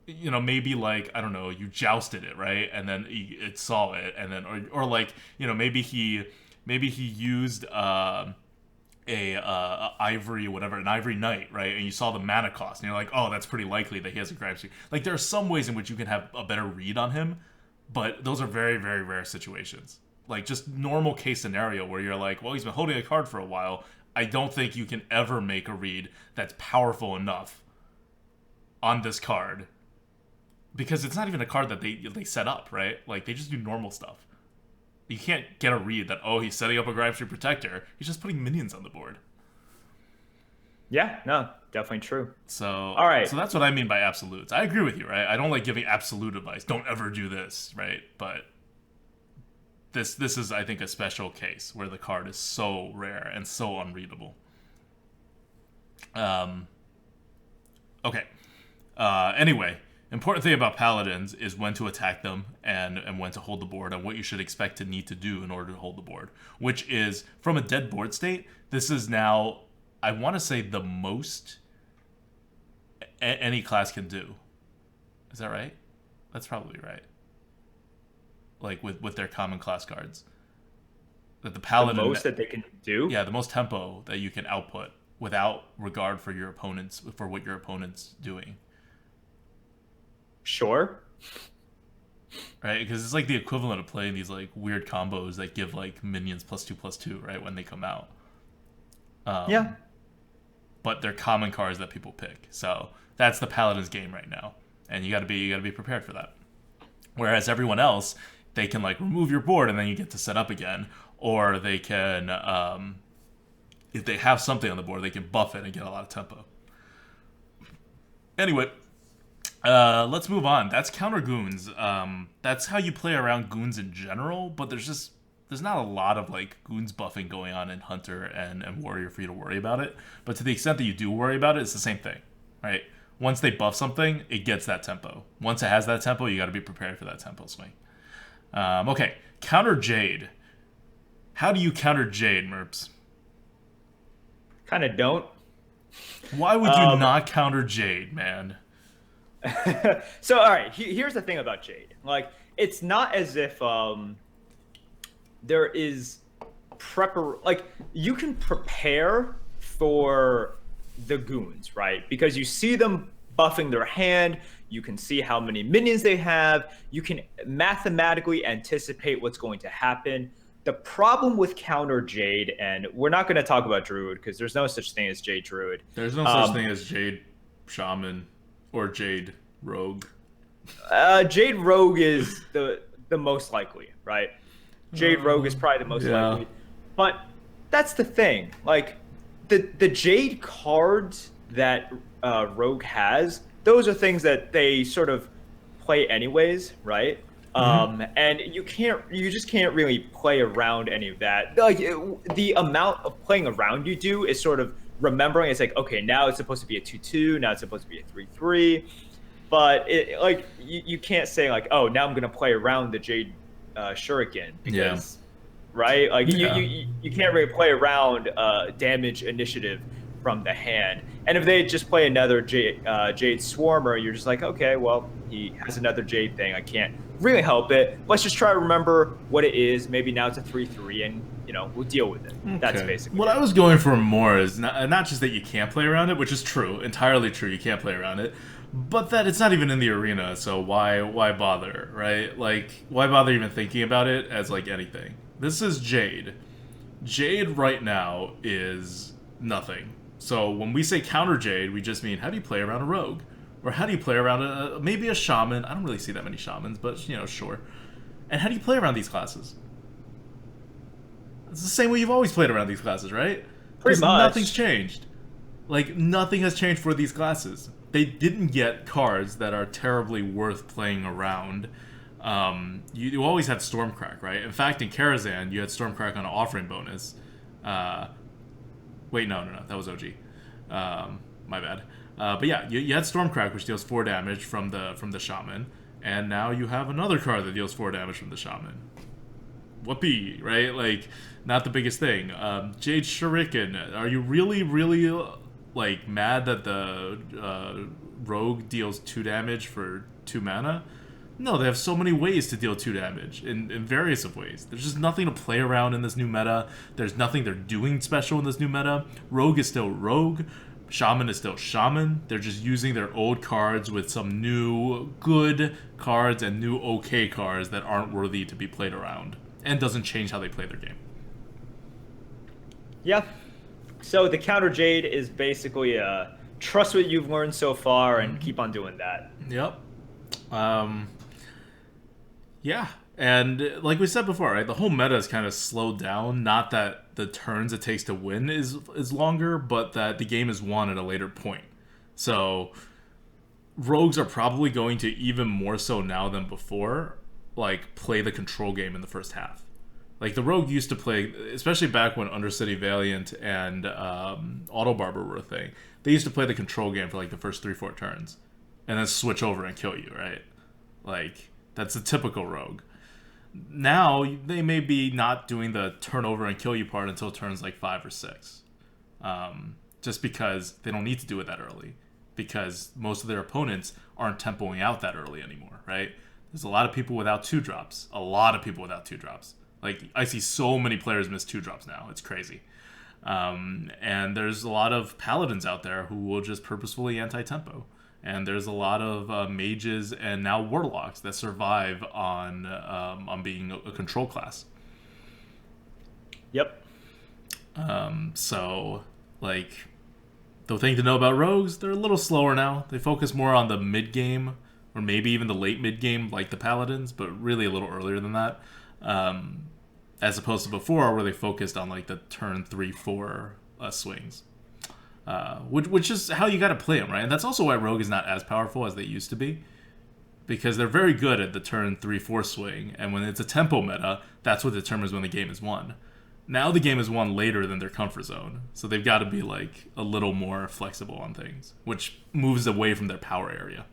You know, maybe like I don't know, you jousted it, right, and then it saw it, and then or like you know maybe he used a ivory whatever, an ivory knight, right, and you saw the mana cost and you're like, oh, that's pretty likely that he has a Grime Street. Like there are some ways in which you can have a better read on him, but those are very very rare situations. Like just normal case scenario where you're like, well, he's been holding a card for a while. I don't think you can ever make a read that's powerful enough on this card because it's not even a card that they set up, right? Like they just do normal stuff. You can't get a read that he's setting up a Grime Street Protector. He's just putting minions on the board. Yeah, no, definitely true. So All right. so that's what I mean by absolutes. I agree with you, right? I don't like giving absolute advice. Don't ever do this, right? But this is I think a special case where the card is so rare and so unreadable. Okay. Anyway, important thing about paladins is when to attack them and when to hold the board and what you should expect to need to do in order to hold the board. Which is from a dead board state. This is now I want to say the most any class can do. Is that right? That's probably right. Like with their common class cards, that the The paladin most that they can do. yeah, the most tempo that you can output without regard for your opponents for what your opponent's doing, Sure. right? Because it's like the equivalent of playing these like weird combos that give like minions +2/+2, right, when they come out. Yeah. But they're common cards that people pick, so that's the paladin's game right now, and you gotta be prepared for that. Whereas everyone else, they can like remove your board and then you get to set up again, or they can if they have something on the board, they can buff it and get a lot of tempo. Anyway, let's move on. That's counter goons. That's how you play around goons in general, but there's not a lot of like goons buffing going on in Hunter and Warrior for you to worry about it. But to the extent that you do worry about it, it's the same thing, right? Once they buff something, it gets that tempo. Once it has that tempo, you got to be prepared for that tempo swing. Okay, counter Jade. How do you counter Jade, Merps? Kind of don't. Why would you not counter Jade, man? So all right, here's the thing about Jade. Like, it's not as if there is like, you can prepare for the goons, right? Because you see them buffing their hand, you can see how many minions they have, you can mathematically anticipate what's going to happen. The problem with counter Jade, and we're not going to talk about Druid because there's no such thing as Jade Druid. There's no such thing as Jade Shaman or Jade Rogue. Jade Rogue is the most likely, right? Jade Rogue is probably the most likely. But that's the thing. Like, the Jade cards that Rogue has, those are things that they sort of play anyways, right? And you just can't really play around any of that. Like, the amount of playing around you do is sort of remembering. It's like, okay, now it's supposed to be a 2/2, now it's supposed to be a 3/3. But like, you can't say like, oh, now I'm gonna play around the Jade Shuriken because, right? Like, you can't really play around damage initiative from the hand. And if they just play another Jade Swarmer, you're just like, okay, well, he has another Jade thing. I can't really help it. Let's just try to remember what it is. Maybe now it's a 3/3, and we'll deal with it. Okay. That's basically what I was going for more is not just that you can't play around it, which is true, entirely true. You can't play around it. But that it's not even in the arena, so why bother, right? Like, why bother even thinking about it as, like, anything? This is Jade. Jade right now is nothing. So when we say counter Jade, we just mean, how do you play around a Rogue? Or how do you play around maybe a Shaman? I don't really see that many Shamans, but, sure. And how do you play around these classes? It's the same way you've always played around these classes, right? Pretty much. Nothing's changed. Like, nothing has changed for these classes. They didn't get cards that are terribly worth playing around. You always had Stormcrack, right? In fact, in Karazhan, you had Stormcrack on an offering bonus. Wait, no, that was OG. My bad. But yeah, you had Stormcrack, which deals 4 damage from the Shaman, and now you have another card that deals 4 damage from the Shaman. Whoopee, right? Like, not the biggest thing. Jade Shuriken, are you really, like, mad that the Rogue deals 2 damage for 2 mana? No, they have so many ways to deal 2 damage in various of ways. There's just nothing to play around in this new meta. There's nothing they're doing special in this new meta. Rogue is still Rogue. Shaman is still Shaman. They're just using their old cards with some new good cards and new okay cards that aren't worthy to be played around. And doesn't change how they play their game. Yeah. So the counter Jade is basically trust what you've learned so far and keep on doing that. Yep. Yeah. And like we said before, right, the whole meta is kind of slowed down. Not that the turns it takes to win is longer, but that the game is won at a later point. So Rogues are probably going to, even more so now than before, like, play the control game in the first half. Like, the Rogue used to play, especially back when Undercity Valiant and Auto Barber were a thing, they used to play the control game for, like, the first 3-4 turns. And then switch over and kill you, right? Like, that's a typical Rogue. Now, they may be not doing the turn over and kill you part until turns, like, 5 or 6. Just because they don't need to do it that early. Because most of their opponents aren't tempoing out that early anymore, right? There's a lot of people without 2-drops. A lot of people without 2-drops. Like, I see so many players miss 2-drops now. It's crazy. And there's a lot of paladins out there who will just purposefully anti-tempo. And there's a lot of mages and now warlocks that survive on being a control class. Yep. So, like, the thing to know about rogues, they're a little slower now. They focus more on the mid-game, or maybe even the late mid-game, like the paladins, but really a little earlier than that. As opposed to before, where they focused on, like, the turn 3-4 swings. Which is how you got to play them, right? And that's also why Rogue is not as powerful as they used to be. Because they're very good at the turn 3-4 swing, and when it's a tempo meta, that's what determines when the game is won. Now the game is won later than their comfort zone, so they've got to be, like, a little more flexible on things, which moves away from their power area.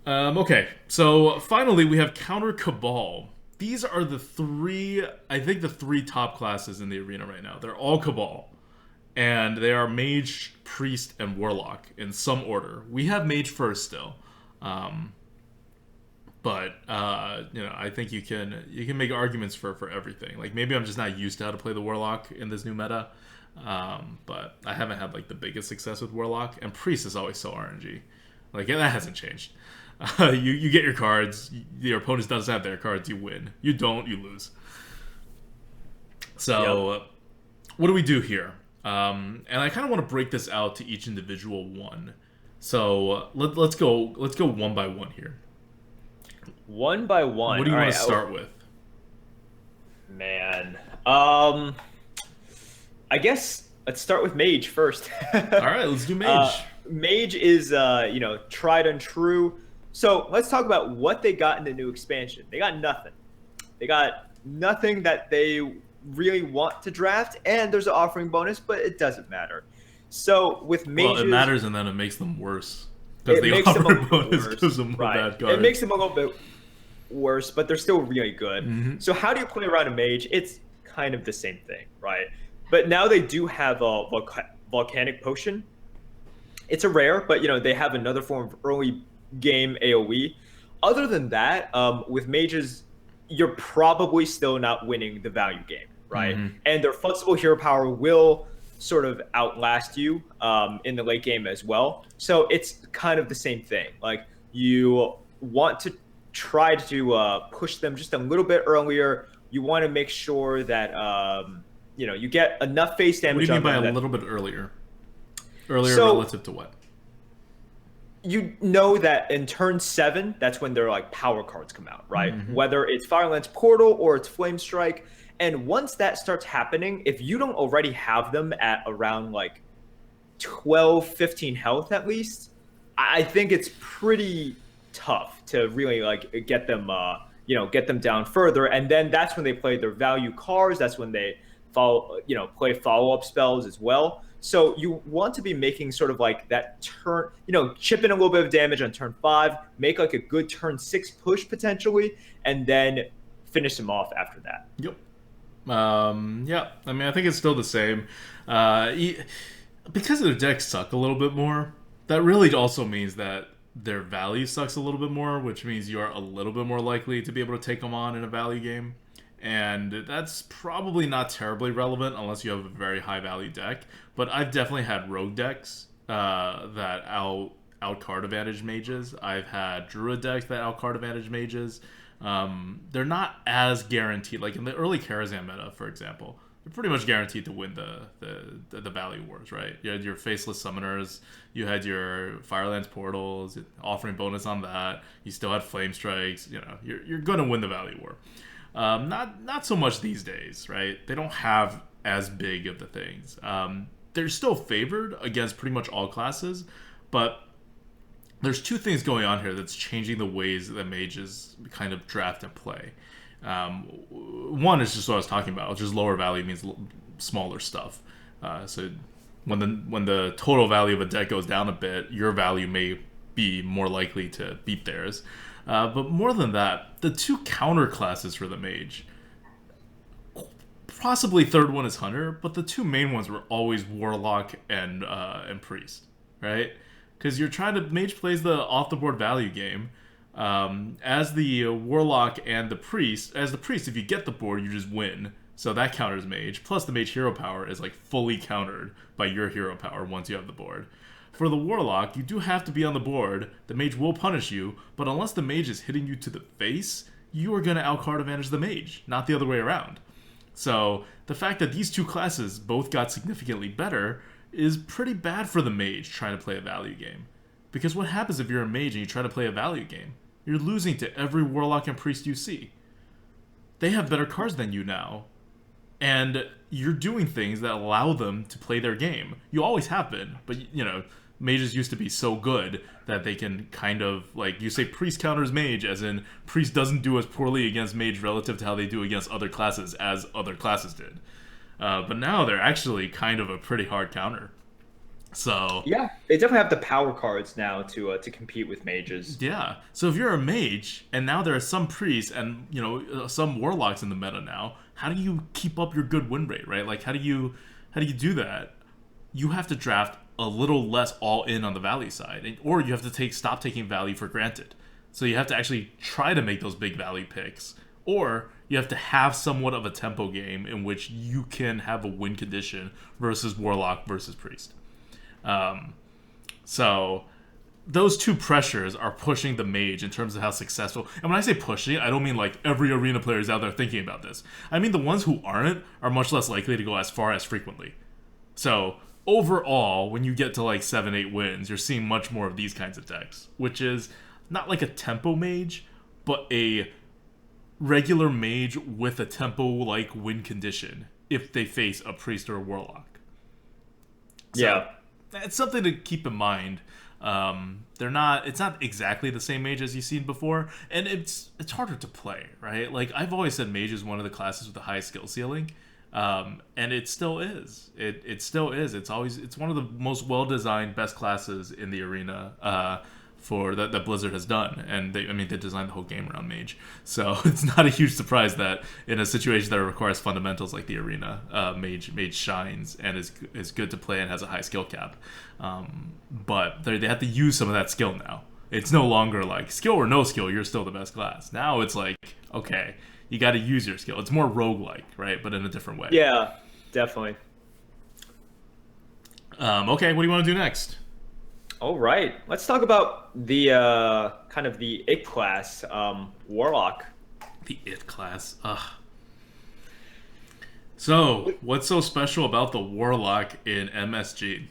Okay, so finally we have Counter Cabal. These are the three top classes in the arena right now. They're all Cabal. and they are mage, priest, and warlock in some order. We have mage first still, um, but I think you can make arguments for everything. Like maybe I'm just not used to how to play the warlock in this new meta, but I haven't had like the biggest success with warlock, and priest is always so RNG. Like that hasn't changed. You get your cards. Your opponent doesn't have their cards. You win. You don't. You lose. So, what do we do here? And I kind of want to break this out to each individual one. So let's go one by one here. One by one. What do you want to start with? Man, I guess let's start with mage first. All right, let's do mage. Mage is tried and true. So let's talk about what they got in the new expansion. They got nothing. They got nothing that they really want to draft, and there's an offering bonus, but it doesn't matter. So with mages, well, it matters, and then it makes them worse because the makes them offering bonus gives them more bad cards. It makes them a little bit worse, but they're still really good. Mm-hmm. So how do you play around a mage? It's kind of the same thing, right? But now they do have a volcanic potion. It's a rare, but they have another form of early game AoE. Other than that, with mages, you're probably still not winning the value game, right? Mm-hmm. And their flexible hero power will sort of outlast you in the late game as well. So it's kind of the same thing. Like you want to try to push them just a little bit earlier. You want to make sure that you get enough face damage. What do you mean by a little bit earlier? Earlier relative to what? You know that in turn 7, that's when their like power cards come out, right? Mm-hmm. Whether it's Firelance Portal or it's Flame Strike. And once that starts happening, if you don't already have them at around like 12, 15 health at least, I think it's pretty tough to really like get them down further. And then that's when they play their value cards. That's when they play follow-up spells as well. So you want to be making sort of like that turn, chip in a little bit of damage on turn 5, make like a good turn 6 push potentially, and then finish them off after that. Yep. Yeah. I mean, I think it's still the same. Because their decks suck a little bit more, that really also means that their value sucks a little bit more, which means you are a little bit more likely to be able to take them on in a value game. And that's probably not terribly relevant unless you have a very high value deck. But I've definitely had rogue decks that out card advantage mages. I've had druid decks that out card advantage mages. They're not as guaranteed. Like in the early Karazhan meta, for example, you're pretty much guaranteed to win the value wars, right? You had your faceless summoners, you had your Firelance portals, offering bonus on that. You still had flame strikes. You're gonna win the value war. Not so much these days, right? They don't have as big of the things. They're still favored against pretty much all classes, but there's two things going on here that's changing the ways that mages kind of draft and play. One is just what I was talking about, which is lower value means smaller stuff. So when the total value of a deck goes down a bit, your value may be more likely to beat theirs. But more than that, the two counter classes for the mage, possibly third one is Hunter, but the two main ones were always Warlock and Priest, right? Because you're trying to mage plays the off the board value game. As the Warlock and the Priest, if you get the board, you just win. So that counters mage. Plus the mage hero power is like fully countered by your hero power once you have the board. For the Warlock, you do have to be on the board. The mage will punish you, but unless the mage is hitting you to the face, you are going to outcard advantage the mage, not the other way around. So the fact that these two classes both got significantly better is pretty bad for the mage trying to play a value game. Because what happens if you're a mage and you try to play a value game? You're losing to every Warlock and Priest you see. They have better cards than you now. And you're doing things that allow them to play their game. You always have been, but mages used to be so good that they can kind of, like, you say priest counters mage, as in priest doesn't do as poorly against mage relative to how they do against other classes as other classes did. But now they're actually kind of a pretty hard counter. So yeah, they definitely have the power cards now to compete with mages. Yeah. So if you're a mage and now there are some priests and some warlocks in the meta now, how do you keep up your good win rate, right? Like how do you do that? you have to draft a little less all in on the value side, or you have to stop taking value for granted. So you have to actually try to make those big value picks, or you have to have somewhat of a tempo game in which you can have a win condition versus Warlock versus Priest. So those two pressures are pushing the mage in terms of how successful. And when I say pushing, I don't mean like every arena player is out there thinking about this. I mean the ones who aren't are much less likely to go as far as frequently. So overall, when you get to like 7-8 wins, you're seeing much more of these kinds of decks, which is not like a tempo mage, but a regular mage with a tempo like win condition if they face a priest or a warlock. So, Yeah. it's something to keep in mind. It's not exactly the same mage as you've seen before, and it's harder to play, right? Like I've always said, mage is one of the classes with the highest skill ceiling, and it still is. It still is. It's one of the most well designed, best classes in the arena. For that Blizzard has done, and they designed the whole game around mage, so it's not a huge surprise that in a situation that requires fundamentals like the arena, mage shines and is good to play and has a high skill cap, but they have to use some of that skill now. It's no longer like skill or no skill, you're still the best class. Now it's like, okay, you got to use your skill. It's more roguelike, right, but in a different way. Yeah, definitely. Okay, what do you want to do next? All right, let's talk about the kind of the it class, Warlock. The it class. Ugh. So, what's so special about the Warlock in MSG?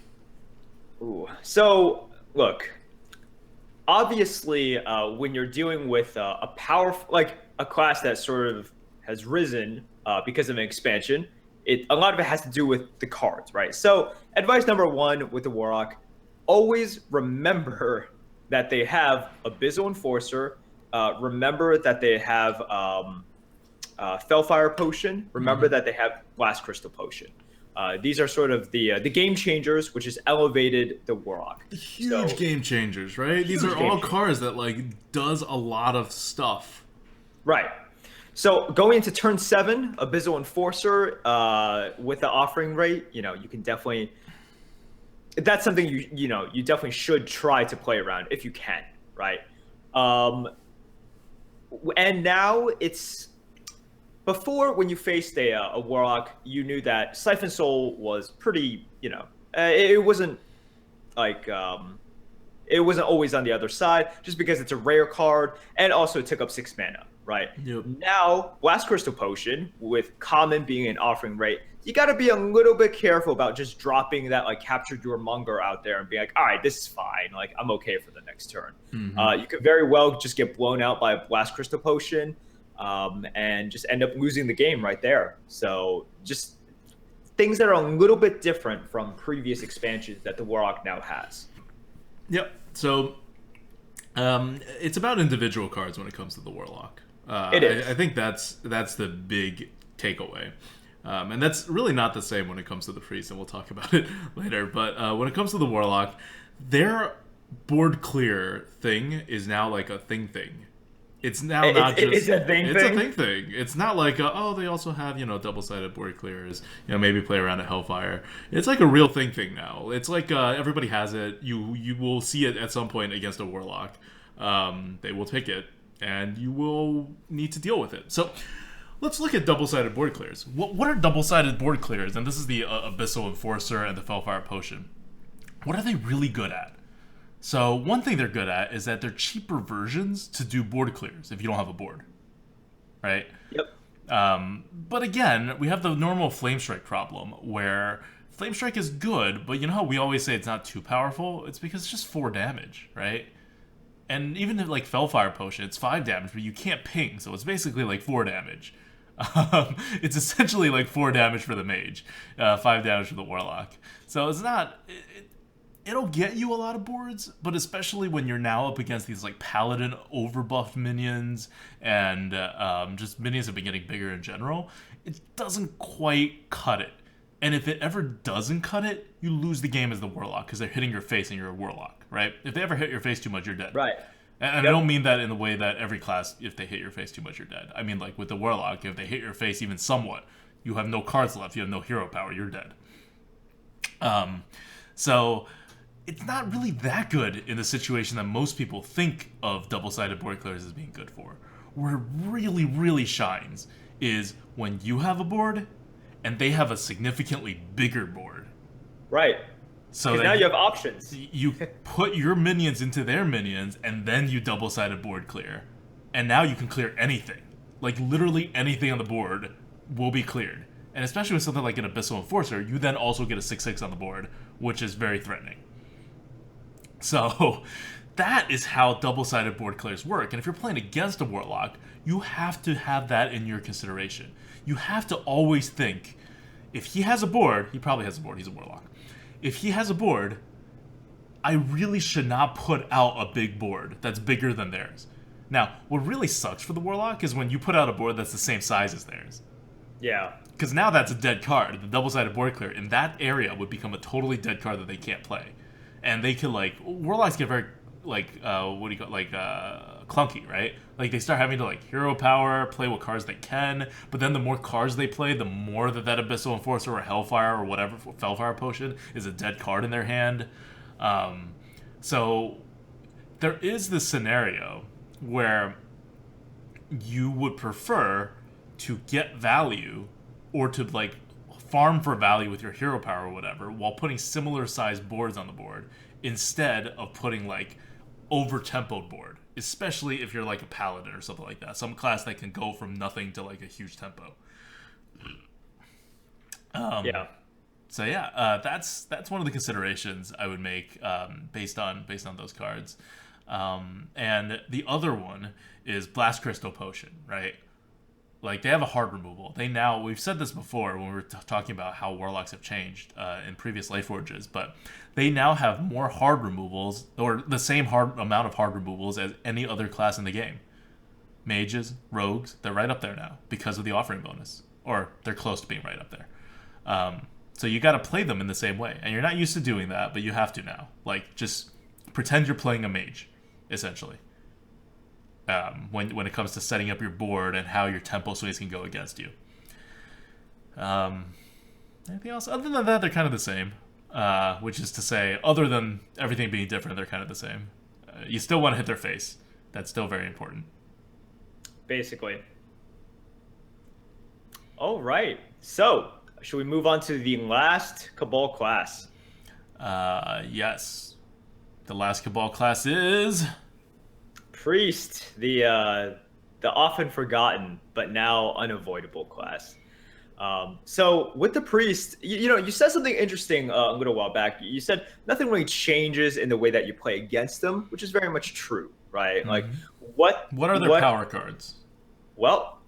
Ooh. So, look, obviously, when you're dealing with a powerful, like a class that sort of has risen because of an expansion, a lot of it has to do with the cards, right? So, advice number one with the Warlock: always remember that they have Abyssal Enforcer. Remember that they have Fellfire Potion. Remember that they have Blast Crystal Potion. These are sort of the game changers, which has elevated the Warlock. Huge game changers, right? These are all cards that like does a lot of stuff. Right. So going into turn 7, Abyssal Enforcer with the offering rate, you can definitely. That's something you definitely should try to play around if you can, right? And now it's before, when you faced a warlock, you knew that Siphon Soul was pretty, it wasn't like it wasn't always on the other side, just because it's a rare card and also it took up 6 mana, right? Yep. Now Blast Crystal Potion, with common being an offering rate, you got to be a little bit careful about just dropping that like Captured Your Monger out there and be like, all right, this is fine. Like, I'm okay for the next turn. Mm-hmm. You could very well just get blown out by a Blast Crystal Potion and just end up losing the game right there. So just things that are a little bit different from previous expansions that the Warlock now has. Yep. So it's about individual cards when it comes to the Warlock. It is. I think that's the big takeaway. And that's really not the same when it comes to the Priest, and we'll talk about it later. But when it comes to the Warlock, their board clear thing is now like a thing. It's now not just... It's a thing. It's a thing. It's not like, they also have, double-sided board clears, maybe play around a Hellfire. It's like a real thing now. It's like everybody has it. You will see it at some point against a Warlock. They will take it, and you will need to deal with it. So... let's look at double-sided board clears. What are double-sided board clears? And this is the Abyssal Enforcer and the Fellfire Potion. What are they really good at? So one thing they're good at is that they're cheaper versions to do board clears if you don't have a board, right? Yep. But again, we have the normal Flame Strike problem where Flame Strike is good, but you know how we always say it's not too powerful? It's because it's just 4 damage, right? And even if like Fellfire Potion, it's 5 damage, but you can't ping, so it's basically like 4 damage. It's essentially like 4 damage for the mage, 5 damage for the warlock. So it's not... It'll get you a lot of boards, but especially when you're now up against these like paladin overbuffed minions and just minions have been getting bigger in general, it doesn't quite cut it. And if it ever doesn't cut it, you lose the game as the warlock because they're hitting your face and you're a warlock, right? If they ever hit your face too much, you're dead. Right. And I don't mean that in the way that every class, if they hit your face too much, you're dead. I mean, like with the warlock, if they hit your face even somewhat, you have no cards left, you have no hero power, you're dead. Um, so it's not really that good in the situation that most people think of double-sided board clears as being good for. Where it really, really shines is when you have a board and they have a significantly bigger board. Right. So Because now that you have options. you put your minions into their minions and then you double-sided board clear. And now you can clear anything. Like literally anything on the board will be cleared. And especially with something like an Abyssal Enforcer, you then also get a 6/6 on the board, which is very threatening. So that is how double-sided board clears work. And if you're playing against a Warlock, you have to have that in your consideration. You have to always think, if he has a board, he probably has a board, he's a Warlock. If he has a board, I really should not put out a big board that's bigger than theirs. Now, what really sucks for the Warlock is when you put out a board that's the same size as theirs. Yeah. Because now that's a dead card. The double-sided board clear in that area would become a totally dead card that they can't play. And they could, like, Warlocks get very, like, clunky, right? Like, they start having to, like, hero power, play what cards they can, but then the more cards they play, the more that Abyssal Enforcer or Hellfire or whatever, Fellfire Potion, is a dead card in their hand. So, there is this scenario where you would prefer to get value or to, like, farm for value with your hero power or whatever while putting similar sized boards on the board instead of putting, like, over-tempoed board, especially if you're like a paladin or something like that, some class that can go from nothing to like a huge tempo. Yeah. So yeah, that's one of the considerations I would make based on those cards. And the other one is Blast Crystal Potion, right? Like, they have a hard removal. We've said this before when we were talking about how Warlocks have changed in previous Lightforges, but they now have more hard removals, or the same hard amount of hard removals as any other class in the game. Mages, rogues, they're right up there now because of the offering bonus. Or they're close to being right up there. So you gotta play them in the same way. And you're not used to doing that, but you have to now. Like, just pretend you're playing a mage, essentially. When it comes to setting up your board and how your tempo swings can go against you. Anything else? Other than that, they're kind of the same. Which is to say, other than everything being different, they're kind of the same. You still want to hit their face. That's still very important. Basically. All right. So, should we move on to the last Cabal class? Yes. The last Cabal class is... Priest, the often forgotten but now unavoidable class. So with the Priest, you said something interesting a little while back. You said nothing really changes in the way that you play against them, which is very much true, right? Mm-hmm. Like what are their power cards? Well,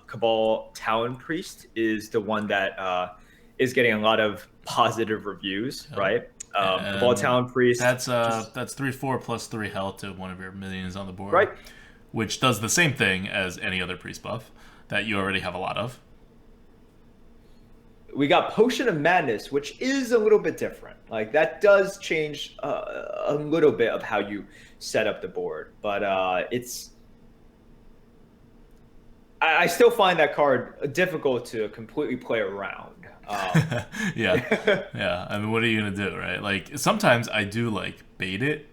Cabal Talon Priest is the one that is getting a lot of positive reviews, right? Cabal Talon Priest. That's 3/4 plus 3 health to one of your minions on the board, right? Which does the same thing as any other priest buff that you already have a lot of. We got Potion of Madness, which is a little bit different. Like, that does change a little bit of how you set up the board, but I still find that card difficult to completely play around. Yeah. I mean, what are you gonna do, right? Like, sometimes I do like bait it,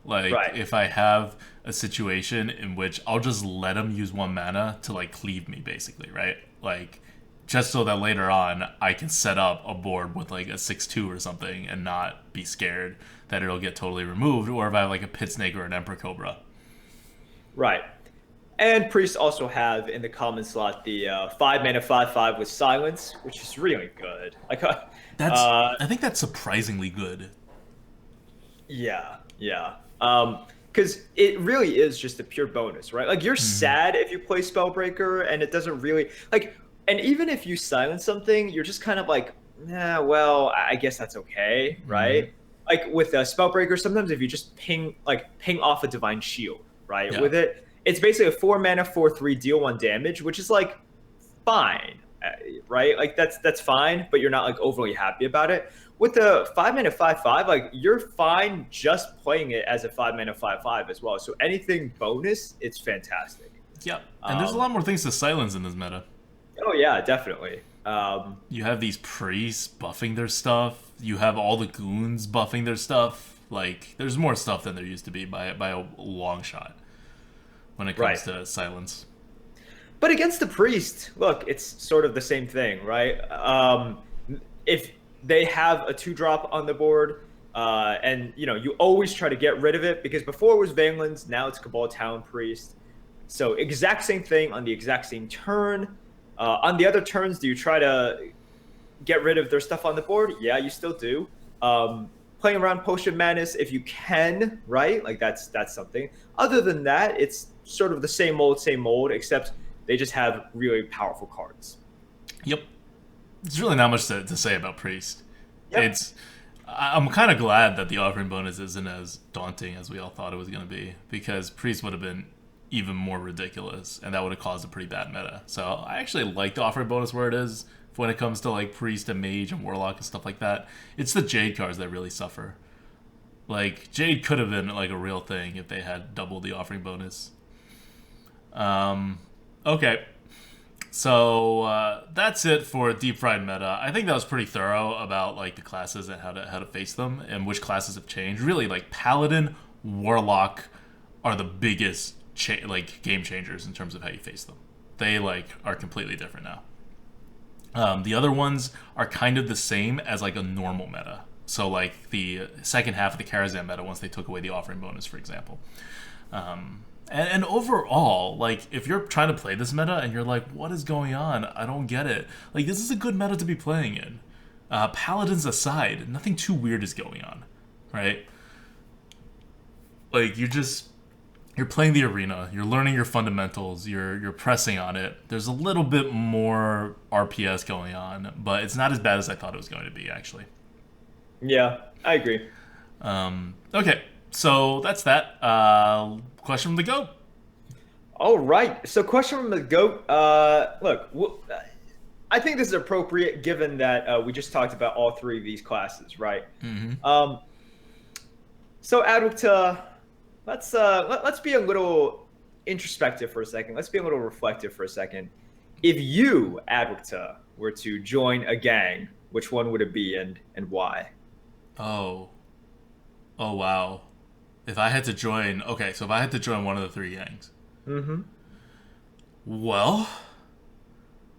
like right. If I have a situation in which I'll just let him use 1 mana to like cleave me, basically, right? Like, just so that later on I can set up a board with like a 6/2 or something and not be scared that it'll get totally removed, or if I have like a Pit Snake or an Emperor Cobra. Right. And priests also have in the common slot the 5 mana 5/5 with silence, which is really good. Like I think that's surprisingly good. Yeah. Because it really is just a pure bonus, right? Like, you're sad if you play Spellbreaker and it doesn't really like. And even if you silence something, you're just kind of like, well, I guess that's okay, right? Like with a Spellbreaker, sometimes if you just ping off a Divine Shield, right? Yeah. With it, it's basically a 4 mana 4/3 deal 1 damage, which is like fine, right? Like that's fine, but you're not like overly happy about it. With the 5 mana 5/5, like, you're fine just playing it as a 5 mana 5/5 as well. So anything bonus, it's fantastic. Yeah, and there's a lot more things to silence in this meta. Oh yeah, definitely. You have these priests buffing their stuff. You have all the goons buffing their stuff. Like, there's more stuff than there used to be by a long shot when it Right. comes to silence. But against the priest, look, it's sort of the same thing, right? If they have a 2 drop on the board, and you always try to get rid of it because before it was Vanglands, now it's Cabal Town Priest. So exact same thing on the exact same turn. On the other turns, do you try to get rid of their stuff on the board? Yeah, you still do. Playing around Potion Madness if you can, right? Like that's something. Other than that, it's sort of the same old, except they just have really powerful cards. Yep. There's really not much to say about Priest. Yep. I'm kind of glad that the offering bonus isn't as daunting as we all thought it was going to be, because Priest would have been even more ridiculous, and that would have caused a pretty bad meta. So I actually like the offering bonus where it is when it comes to like Priest and Mage and Warlock and stuff like that. It's the Jade cards that really suffer. Like, Jade could have been like a real thing if they had doubled the offering bonus. Okay. So that's it for Deep Fried Meta. I think that was pretty thorough about like the classes and how to face them and which classes have changed. Really, like Paladin, Warlock are the biggest like game changers in terms of how you face them. They like are completely different now. The other ones are kind of the same as like a normal meta. So like the second half of the Karazhan meta, once they took away the offering bonus, for example. And overall, like, if you're trying to play this meta and you're like, what is going on? I don't get it. Like, this is a good meta to be playing in. Paladins aside, nothing too weird is going on, right? Like, you're playing the arena, you're learning your fundamentals, you're pressing on it. There's a little bit more RPS going on, but it's not as bad as I thought it was going to be, actually. Yeah, I agree. Okay, so that's that. Question from the GOAT. All right. So, question from the goat. Look, I think this is appropriate given that we just talked about all three of these classes, right? So, Adwicta, let's be a little introspective for a second. Let's be a little reflective for a second. If you, Adwicta, were to join a gang, which one would it be and why? Oh. Oh, wow. If I had to join... Okay, so if I had to join one of the three gangs. Well...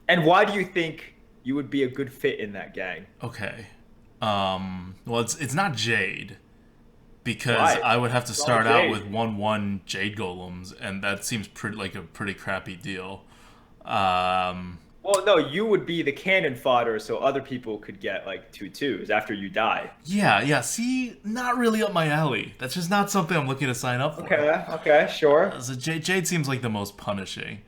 And why do you think you would be a good fit in that gang? Okay. Well, it's not Jade. Because Why? I would have to Why start out Jade? with 1/1 Jade Golems, and that seems like a pretty crappy deal. Well, no, you would be the cannon fodder so other people could get like 2/2s after you die. Yeah, see, not really up my alley. That's just not something I'm looking to sign up for. Okay, sure. So Jade seems like the most punishing.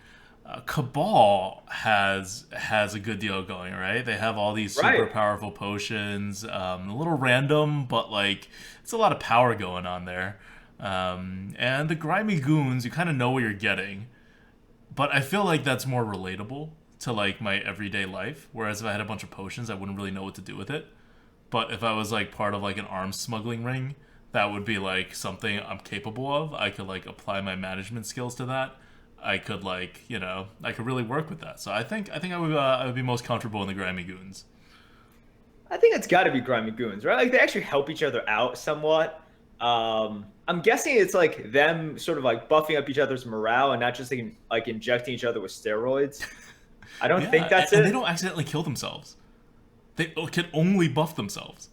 Cabal has a good deal going, right? They have all these super Right. powerful potions, a little random, but like it's a lot of power going on there. And the grimy goons, you kind of know what you're getting, but I feel like that's more relatable to like my everyday life. Whereas if I had a bunch of potions, I wouldn't really know what to do with it. But if I was like part of like an arms smuggling ring, that would be like something I'm capable of. I could like apply my management skills to that. I could like I could really work with that. So I would be most comfortable in the grimy goons. I think it's got to be grimy goons, right? Like they actually help each other out somewhat. I'm guessing it's like them sort of like buffing up each other's morale and not just like injecting each other with steroids. I don't think that's and it. they don't accidentally kill themselves. They can only buff themselves,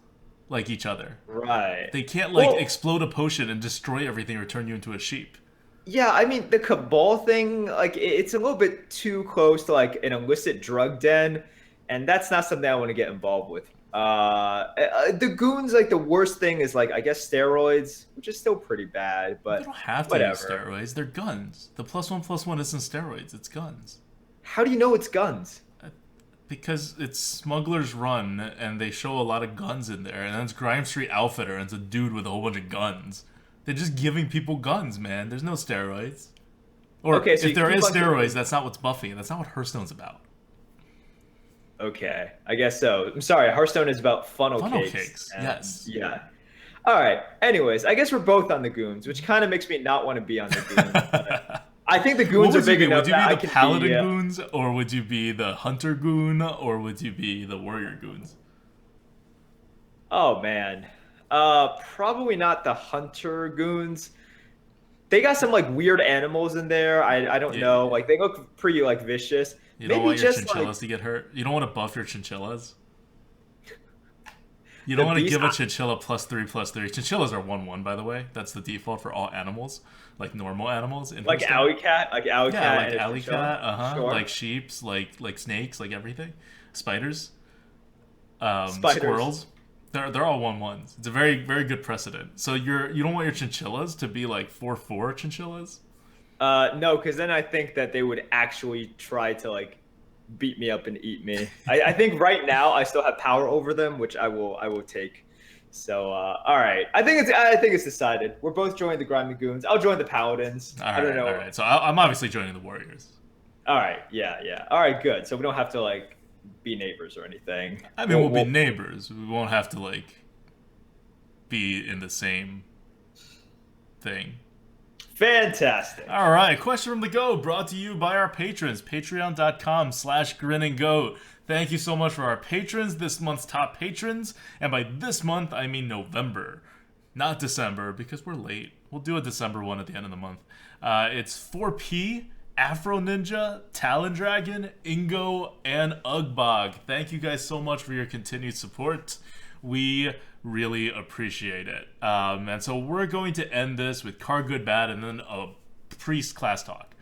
like each other. Right. They can't like Well, explode a potion and destroy everything or turn you into a sheep. yeah, I mean the cabal thing, like it's a little bit too close to like an illicit drug den, and that's not something I want to get involved with. The goons, like the worst thing is like I guess steroids, which is still pretty bad, They but don't have to use whatever. steroids. They're guns. The +1/+1 isn't steroids. It's guns. How do you know it's guns? Because it's Smuggler's Run, and they show a lot of guns in there, and then it's Grime Street Outfitter, and it's a dude with a whole bunch of guns. They're just giving people guns, man. There's no steroids. Or Okay, so if you there keep is on giving- steroids, that's not what's buffing. That's not what Hearthstone's about. Okay, I guess so. I'm sorry, Hearthstone is about funnel, Funnel cakes. cakes, and- yes. Yeah. All right. Anyways, I guess we're both on the goons, which kind of makes me not want to be on the goons. but I think the What goons are would you big be? enough Would you that be I the can paladin be. goons, or would you be the hunter goon, or would you be the warrior goons? Oh man, probably not the hunter goons. They got some like weird animals in there. I don't Yeah, know. Like they look pretty like vicious. you don't Maybe want your just like chinchillas to get hurt. You don't want to buff your chinchillas. You the don't want to beast. give a chinchilla +3/+3. Chinchillas are 1/1, by the way. That's the default for all animals, like normal animals in Like Hearthstone. alley cat, like alley Yeah, cat like and a alley chinchilla. cat, Sure. like sheeps, like snakes, like everything, spiders, Spiders. squirrels. They're all 1/1s. It's a very good precedent. So you don't want your chinchillas to be like 4/4 chinchillas. No, because then I think that they would actually try to like beat me up and eat me. I think right now I still have power over them, which I will take. So all right, I think it's decided. We're both joining the Grimy Goons. I'll join the Paladins. All I don't right, know. all right. So I'm obviously joining the warriors. All right, yeah, yeah. All right, good. So we don't have to like be neighbors or anything. I mean, we'll be neighbors. We won't have to like be in the same thing. Fantastic. All right, question from the GOAT brought to you by our patrons, patreon.com/grinninggoat. Thank you so much for our patrons, this month's top patrons. And by this month, I mean November, not December, because we're late. We'll do a December one at the end of the month. It's 4P, Afro Ninja, Talon Dragon, Ingo, and Ugbog. Thank you guys so much for your continued support. We really appreciate it. And so we're going to end this with Card Good Bad and then a priest class talk.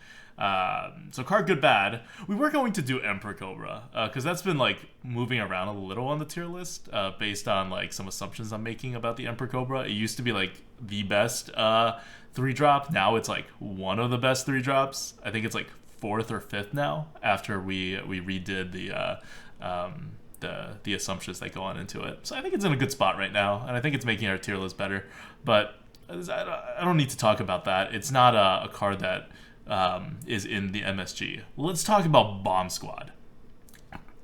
So Card Good Bad, we were going to do Emperor Cobra because that's been like moving around a little on the tier list based on like some assumptions I'm making about the Emperor Cobra. It used to be like the best 3-drop. Now it's like one of the best 3-drops. I think it's like 4th or 5th now after we redid the assumptions that go on into it. So I think it's in a good spot right now, and I think it's making our tier list better. But I don't need to talk about that. It's not a card that is in the MSG. Let's talk about Bomb Squad.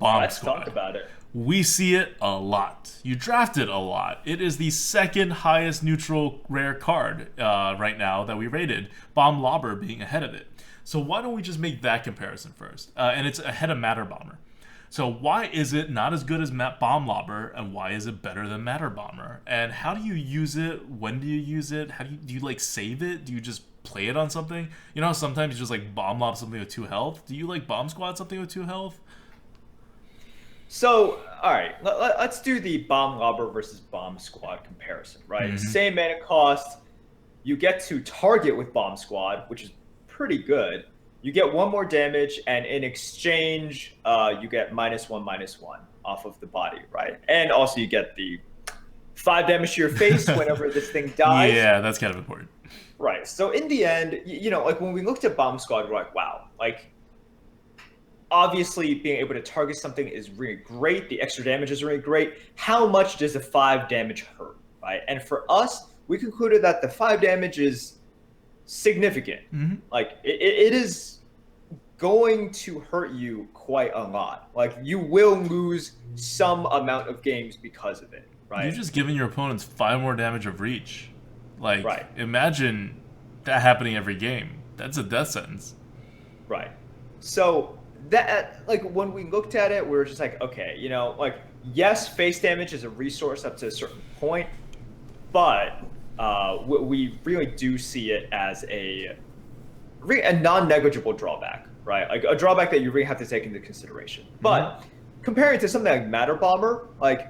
Let's talk about it. We see it a lot. You draft it a lot. It is the second highest neutral rare card right now that we rated, Bomb Lobber being ahead of it. So why don't we just make that comparison first? And it's ahead of Matter Bomber. So why is it not as good as Bomb Lobber, and why is it better than Matter Bomber? And how do you use it? When do you use it? How do you like save it? Do you just play it on something? You know, sometimes you just like bomb lob something with 2 health. Do you like bomb squad something with 2 health? So, all right, let's do the Bomb Lobber versus Bomb Squad comparison, right? Mm-hmm. Same mana cost. You get to target with Bomb Squad, which is pretty good. You get 1 more damage, and in exchange, you get -1/-1 off of the body, right? And also you get the 5 damage to your face whenever this thing dies. Yeah, that's kind of important. Right. So in the end, you know, like when we looked at Bomb Squad, we're like, wow, like obviously being able to target something is really great. The extra damage is really great. How much does the 5 damage hurt, right? And for us, we concluded that the 5 damage is significant. Mm-hmm. Like it is going to hurt you quite a lot. Like you will lose some amount of games because of it, right? You're just giving your opponents 5 more damage of reach. Like, right. Imagine that happening every game. That's a death sentence. Right. So that, like, when we looked at it, we were just like, okay, you know, like, yes, face damage is a resource up to a certain point, but we really do see it as a non-negligible drawback, right? Like a drawback that you really have to take into consideration. But comparing it to something like Matter Bomber, like,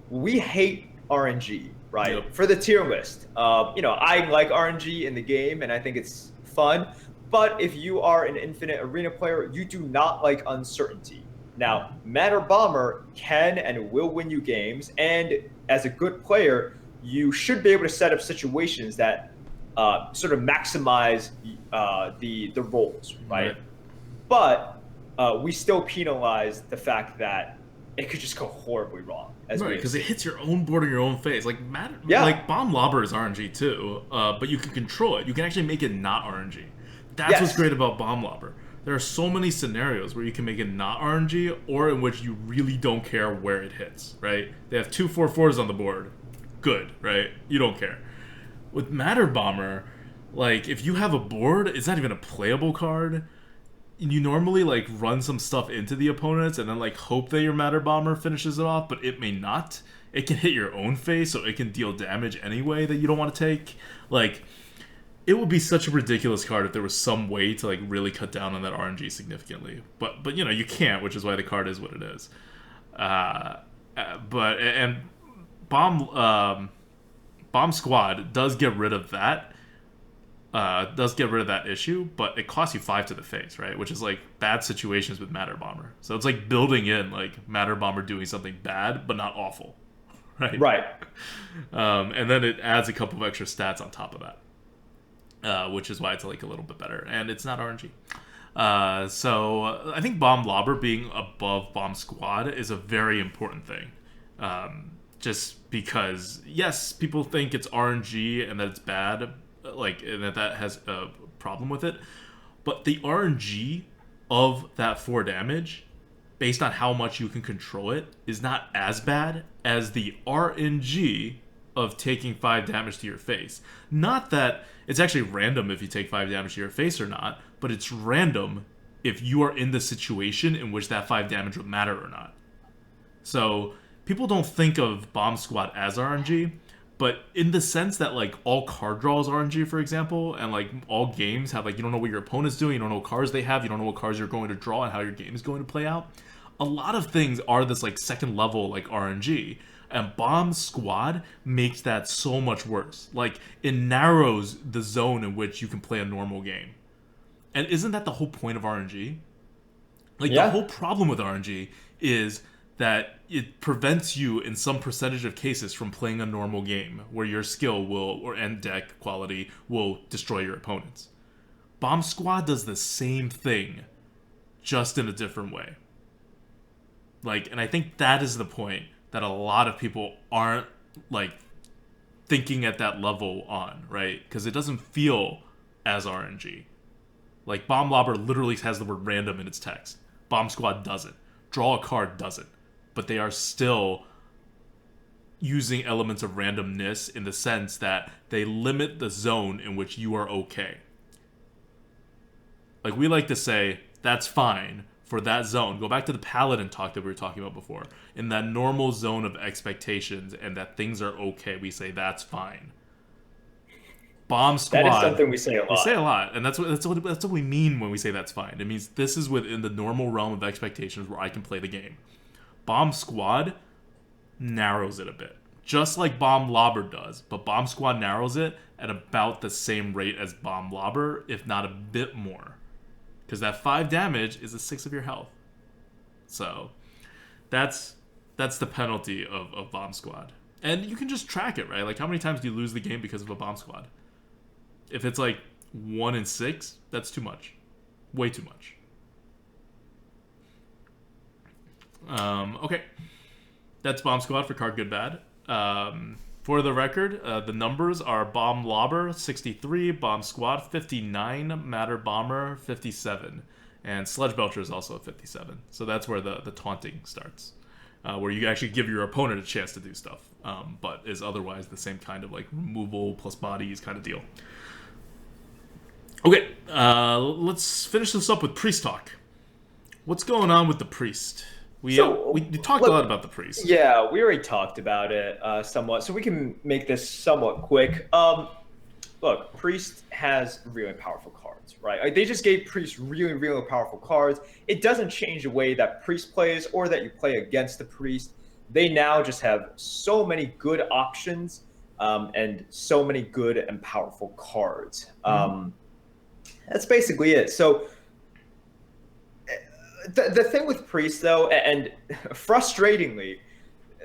we hate RNG, right? Yep. For the tier list. You know, I like RNG in the game, and I think it's fun. But if you are an Infinite Arena player, you do not like uncertainty. Now, Matter Bomber can and will win you games, and as a good player, you should be able to set up situations that sort of maximize the rolls, right? But we still penalize the fact that it could just go horribly wrong. Right, because it hits your own board in your own face. Like Yeah. like Bomb Lobber is RNG too, but you can control it. You can actually make it not RNG. That's what's great about Bomb Lobber. There are so many scenarios where you can make it not RNG, or in which you really don't care where it hits, right? They have 2 4/4s on the board. Good, right? You don't care. With Matter Bomber, Like, if you have a board, it's not even a playable card. You normally like run some stuff into the opponents and then like hope that your Matter Bomber finishes it off, but it may not. It can hit your own face, so it can deal damage anyway that you don't want to take. Like, it would be such a ridiculous card if there was some way to like really cut down on that RNG significantly. But you know you can't, which is why the card is what it is. But and Bomb Squad does get rid of that. Does get rid of that issue, but it costs you 5 to the face, right? Which is like bad situations with Matter Bomber. So it's like building in like Matter Bomber doing something bad, but not awful, right? Right. And then it adds a couple of extra stats on top of that, which is why it's like a little bit better, and it's not RNG. So I think Bomb Lobber being above Bomb Squad is a very important thing. Just because, yes, people think it's RNG and that it's bad, like, and that has a problem with it, but the RNG of that 4 damage, based on how much you can control it, is not as bad as the RNG of taking 5 damage to your face. Not that it's actually random if you take 5 damage to your face or not, but it's random if you are in the situation in which that 5 damage would matter or not. So people don't think of Bomb Squad as RNG, but in the sense that like all card draws RNG, for example, and like all games have like, you don't know what your opponent's doing, you don't know what cards they have, you don't know what cards you're going to draw and how your game is going to play out. A lot of things are this like second level like RNG, and Bomb Squad makes that so much worse. Like, it narrows the zone in which you can play a normal game. And isn't that the whole point of RNG? Like, Yeah. the whole problem with RNG is that it prevents you in some percentage of cases from playing a normal game where your skill will, or end deck quality, will destroy your opponents. Bomb Squad does the same thing, just in a different way. Like, and I think that is the point that a lot of people aren't, like, thinking at that level on, right? Because it doesn't feel as RNG. Like, Bomb Lobber literally has the word random in its text. Bomb Squad doesn't. Draw a card doesn't. But they are still using elements of randomness in the sense that they limit the zone in which you are okay. Like, we like to say, that's fine for that zone. Go back to the Paladin talk that we were talking about before. In that normal zone of expectations and that things are okay, we say that's fine. Bomb Squad. That is something we say a lot. We say a lot, and that's what we mean when we say that's fine. It means this is within the normal realm of expectations where I can play the game. Bomb Squad narrows it a bit, just like Bomb Lobber does, but Bomb Squad narrows it at about the same rate as Bomb Lobber, if not a bit more, because that 5 damage is a 6 of your health. So that's the penalty of Bomb Squad, and you can just track it, right? Like, how many times do you lose the game because of a Bomb Squad? If it's like 1 in 6, that's too much. Way too much. Okay. That's Bomb Squad for Card Good Bad. For the record, the numbers are Bomb Lobber 63, Bomb Squad 59, Matter Bomber 57, and Sledge Belcher is also at 57. So that's where the taunting starts, where you actually give your opponent a chance to do stuff, but is otherwise the same kind of like removal plus bodies kind of deal. Okay, let's finish this up with Priest Talk. What's going on with the Priest? We talked a lot about the Priest. Yeah, we already talked about it somewhat, so we can make this somewhat quick. Look, Priest has really powerful cards, right? Like, they just gave Priest really, really powerful cards. It doesn't change the way that Priest plays or that you play against the Priest. They now just have so many good options and so many good and powerful cards. That's basically it. So the thing with Priest, though, and frustratingly,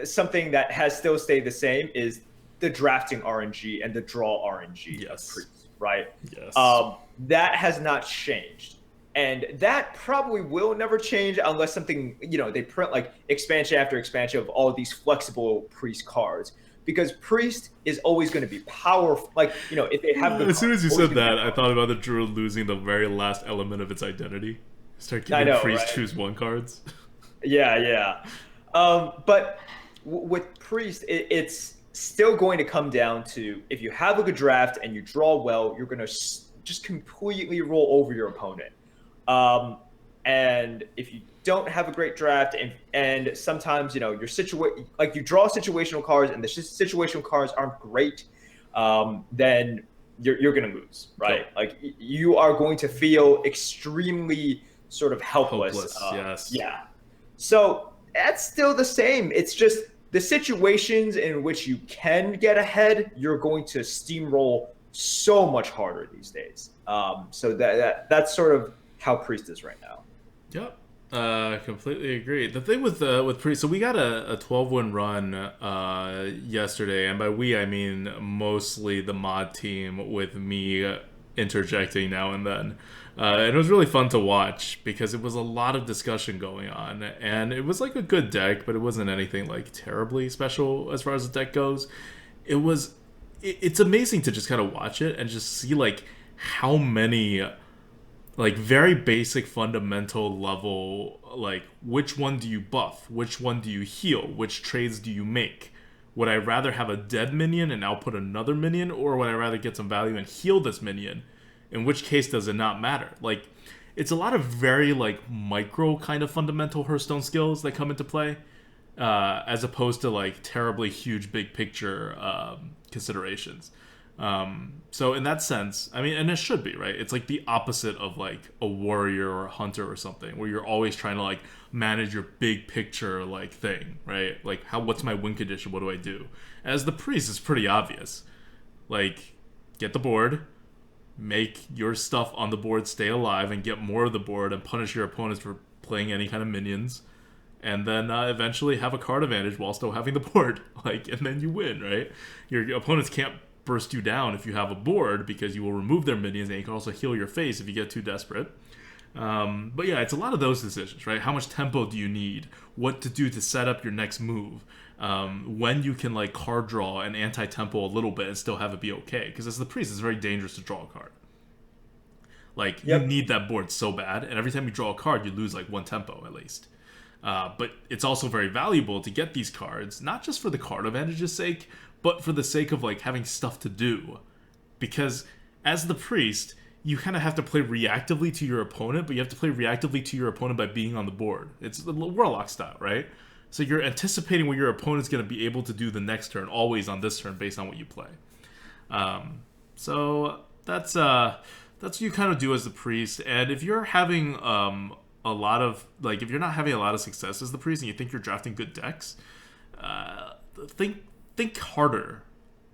something that has still stayed the same is the drafting RNG and the draw RNG of Priest, right? Yes. That has not changed. And that probably will never change unless something, they print like expansion after expansion of all of these flexible Priest cards. Because Priest is always going to be powerful. Like, if they have as soon as you said that, I thought about the Druid losing the very last element of its identity. Start giving Priest right? choose 1 cards. Yeah. But with Priest, it's still going to come down to if you have a good draft and you draw well, you're going to just completely roll over your opponent. Um, and if you don't have a great draft, and sometimes your like you draw situational cards and the situational cards aren't great, then you're going to lose, right? Yep. Like you are going to feel extremely sort of helpless. Hopeless. Yes. Yeah. So that's still the same. It's just the situations in which you can get ahead, you're going to steamroll so much harder these days. So that's sort of how Priest is right now. Yep. Completely agree. The thing with Priest, so we got a 12-win run yesterday, and by we I mean mostly the mod team with me interjecting now and then. And it was really fun to watch because it was a lot of discussion going on, and it was like a good deck, but it wasn't anything like terribly special as far as the deck goes. It's amazing to just kind of watch it and just see like how many like very basic fundamental level, like which one do you buff, which one do you heal, which trades do you make. Would I rather have a dead minion and output another minion, or would I rather get some value and heal this minion? In which case does it not matter? Like, it's a lot of very like micro kind of fundamental Hearthstone skills that come into play, as opposed to like terribly huge big picture considerations. So in that sense, I mean, and it should be, right? It's like the opposite of like a warrior or a hunter or something, where you're always trying to like manage your big picture like thing, right? Like what's my win condition? What do I do? As the priest, it's pretty obvious. Like, get the board, make your stuff on the board stay alive, and get more of the board, and punish your opponents for playing any kind of minions, and then eventually have a card advantage while still having the board. Like, and then you win, right? Your opponents can't burst you down if you have a board, because you will remove their minions, and you can also heal your face if you get too desperate. But yeah, it's a lot of those decisions, right? How much tempo do you need? What to do to set up your next move? When you can like card draw and anti-tempo a little bit and still have it be okay. Because as the priest, it's very dangerous to draw a card. Like, you need that board so bad, and every time you draw a card, you lose like one tempo at least. But it's also very valuable to get these cards, not just for the card advantage's sake, but for the sake of like having stuff to do. Because as the priest, you kind of have to play reactively to your opponent, but you have to play reactively to your opponent by being on the board. It's the Warlock style, right? So you're anticipating what your opponent's going to be able to do the next turn, always on this turn based on what you play. So that's what you kind of do as the priest. And if you're having a lot of like, if you're not having a lot of success as the priest and you think you're drafting good decks, think harder.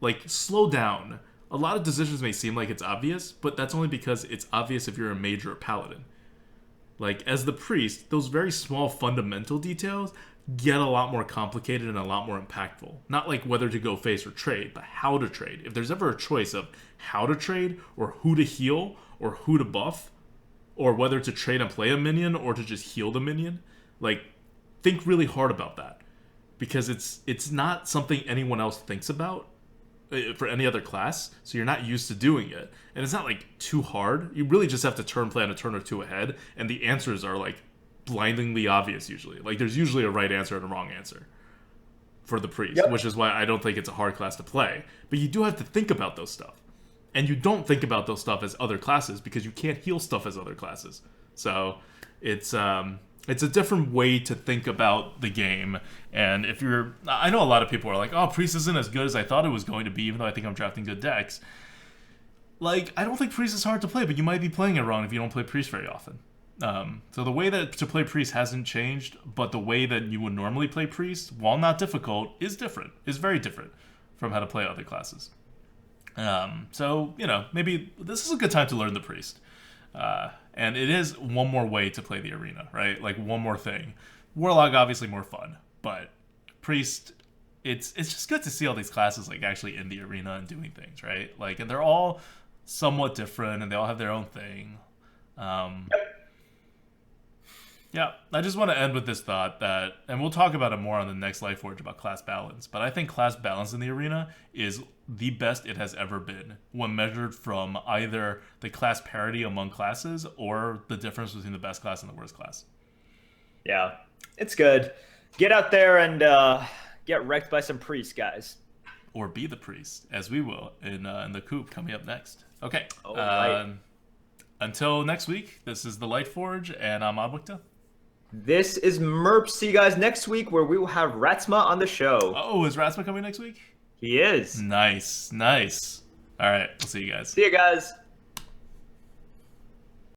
Like, slow down. A lot of decisions may seem like it's obvious, but that's only because it's obvious if you're a mage or a paladin. Like, as the priest, those very small fundamental details get a lot more complicated and a lot more impactful. Not like whether to go face or trade, but how to trade. If there's ever a choice of how to trade, or who to heal, or who to buff, or whether to trade and play a minion, or to just heal the minion, like, think really hard about that. Because it's not something anyone else thinks about for any other class, so you're not used to doing it. And it's not like too hard. You really just have to turn plan a turn or two ahead, and the answers are like blindingly obvious usually. Like, there's usually a right answer and a wrong answer for the priest, which is why I don't think it's a hard class to play. But you do have to think about those stuff. And you don't think about those stuff as other classes because you can't heal stuff as other classes. So it's a different way to think about the game. And if you're, I know a lot of people are like, oh, Priest isn't as good as I thought it was going to be, even though I think I'm drafting good decks. Like, I don't think Priest is hard to play, but you might be playing it wrong if you don't play Priest very often. So the way that to play Priest hasn't changed, but the way that you would normally play Priest, while not difficult, is very different from how to play other classes. So, maybe this is a good time to learn the Priest. And it is one more way to play the arena, right? Like, one more thing. Warlock, obviously more fun, but Priest, it's just good to see all these classes like actually in the arena and doing things, right? Like, and they're all somewhat different, and they all have their own thing. Yeah, I just want to end with this thought that, and we'll talk about it more on the next Lightforge about class balance, but I think class balance in the arena is the best it has ever been when measured from either the class parity among classes or the difference between the best class and the worst class. Yeah, it's good. Get out there and get wrecked by some priests, guys. or be the priest, as we will in the coop coming up next. Okay. All right. Until next week, this is the Lightforge, and I'm ADWCTA. This is Merps. See you guys next week where we will have Ratsma on the show. Oh, is Rasma coming next week? He is. Nice. All right. We'll see you guys. See you guys.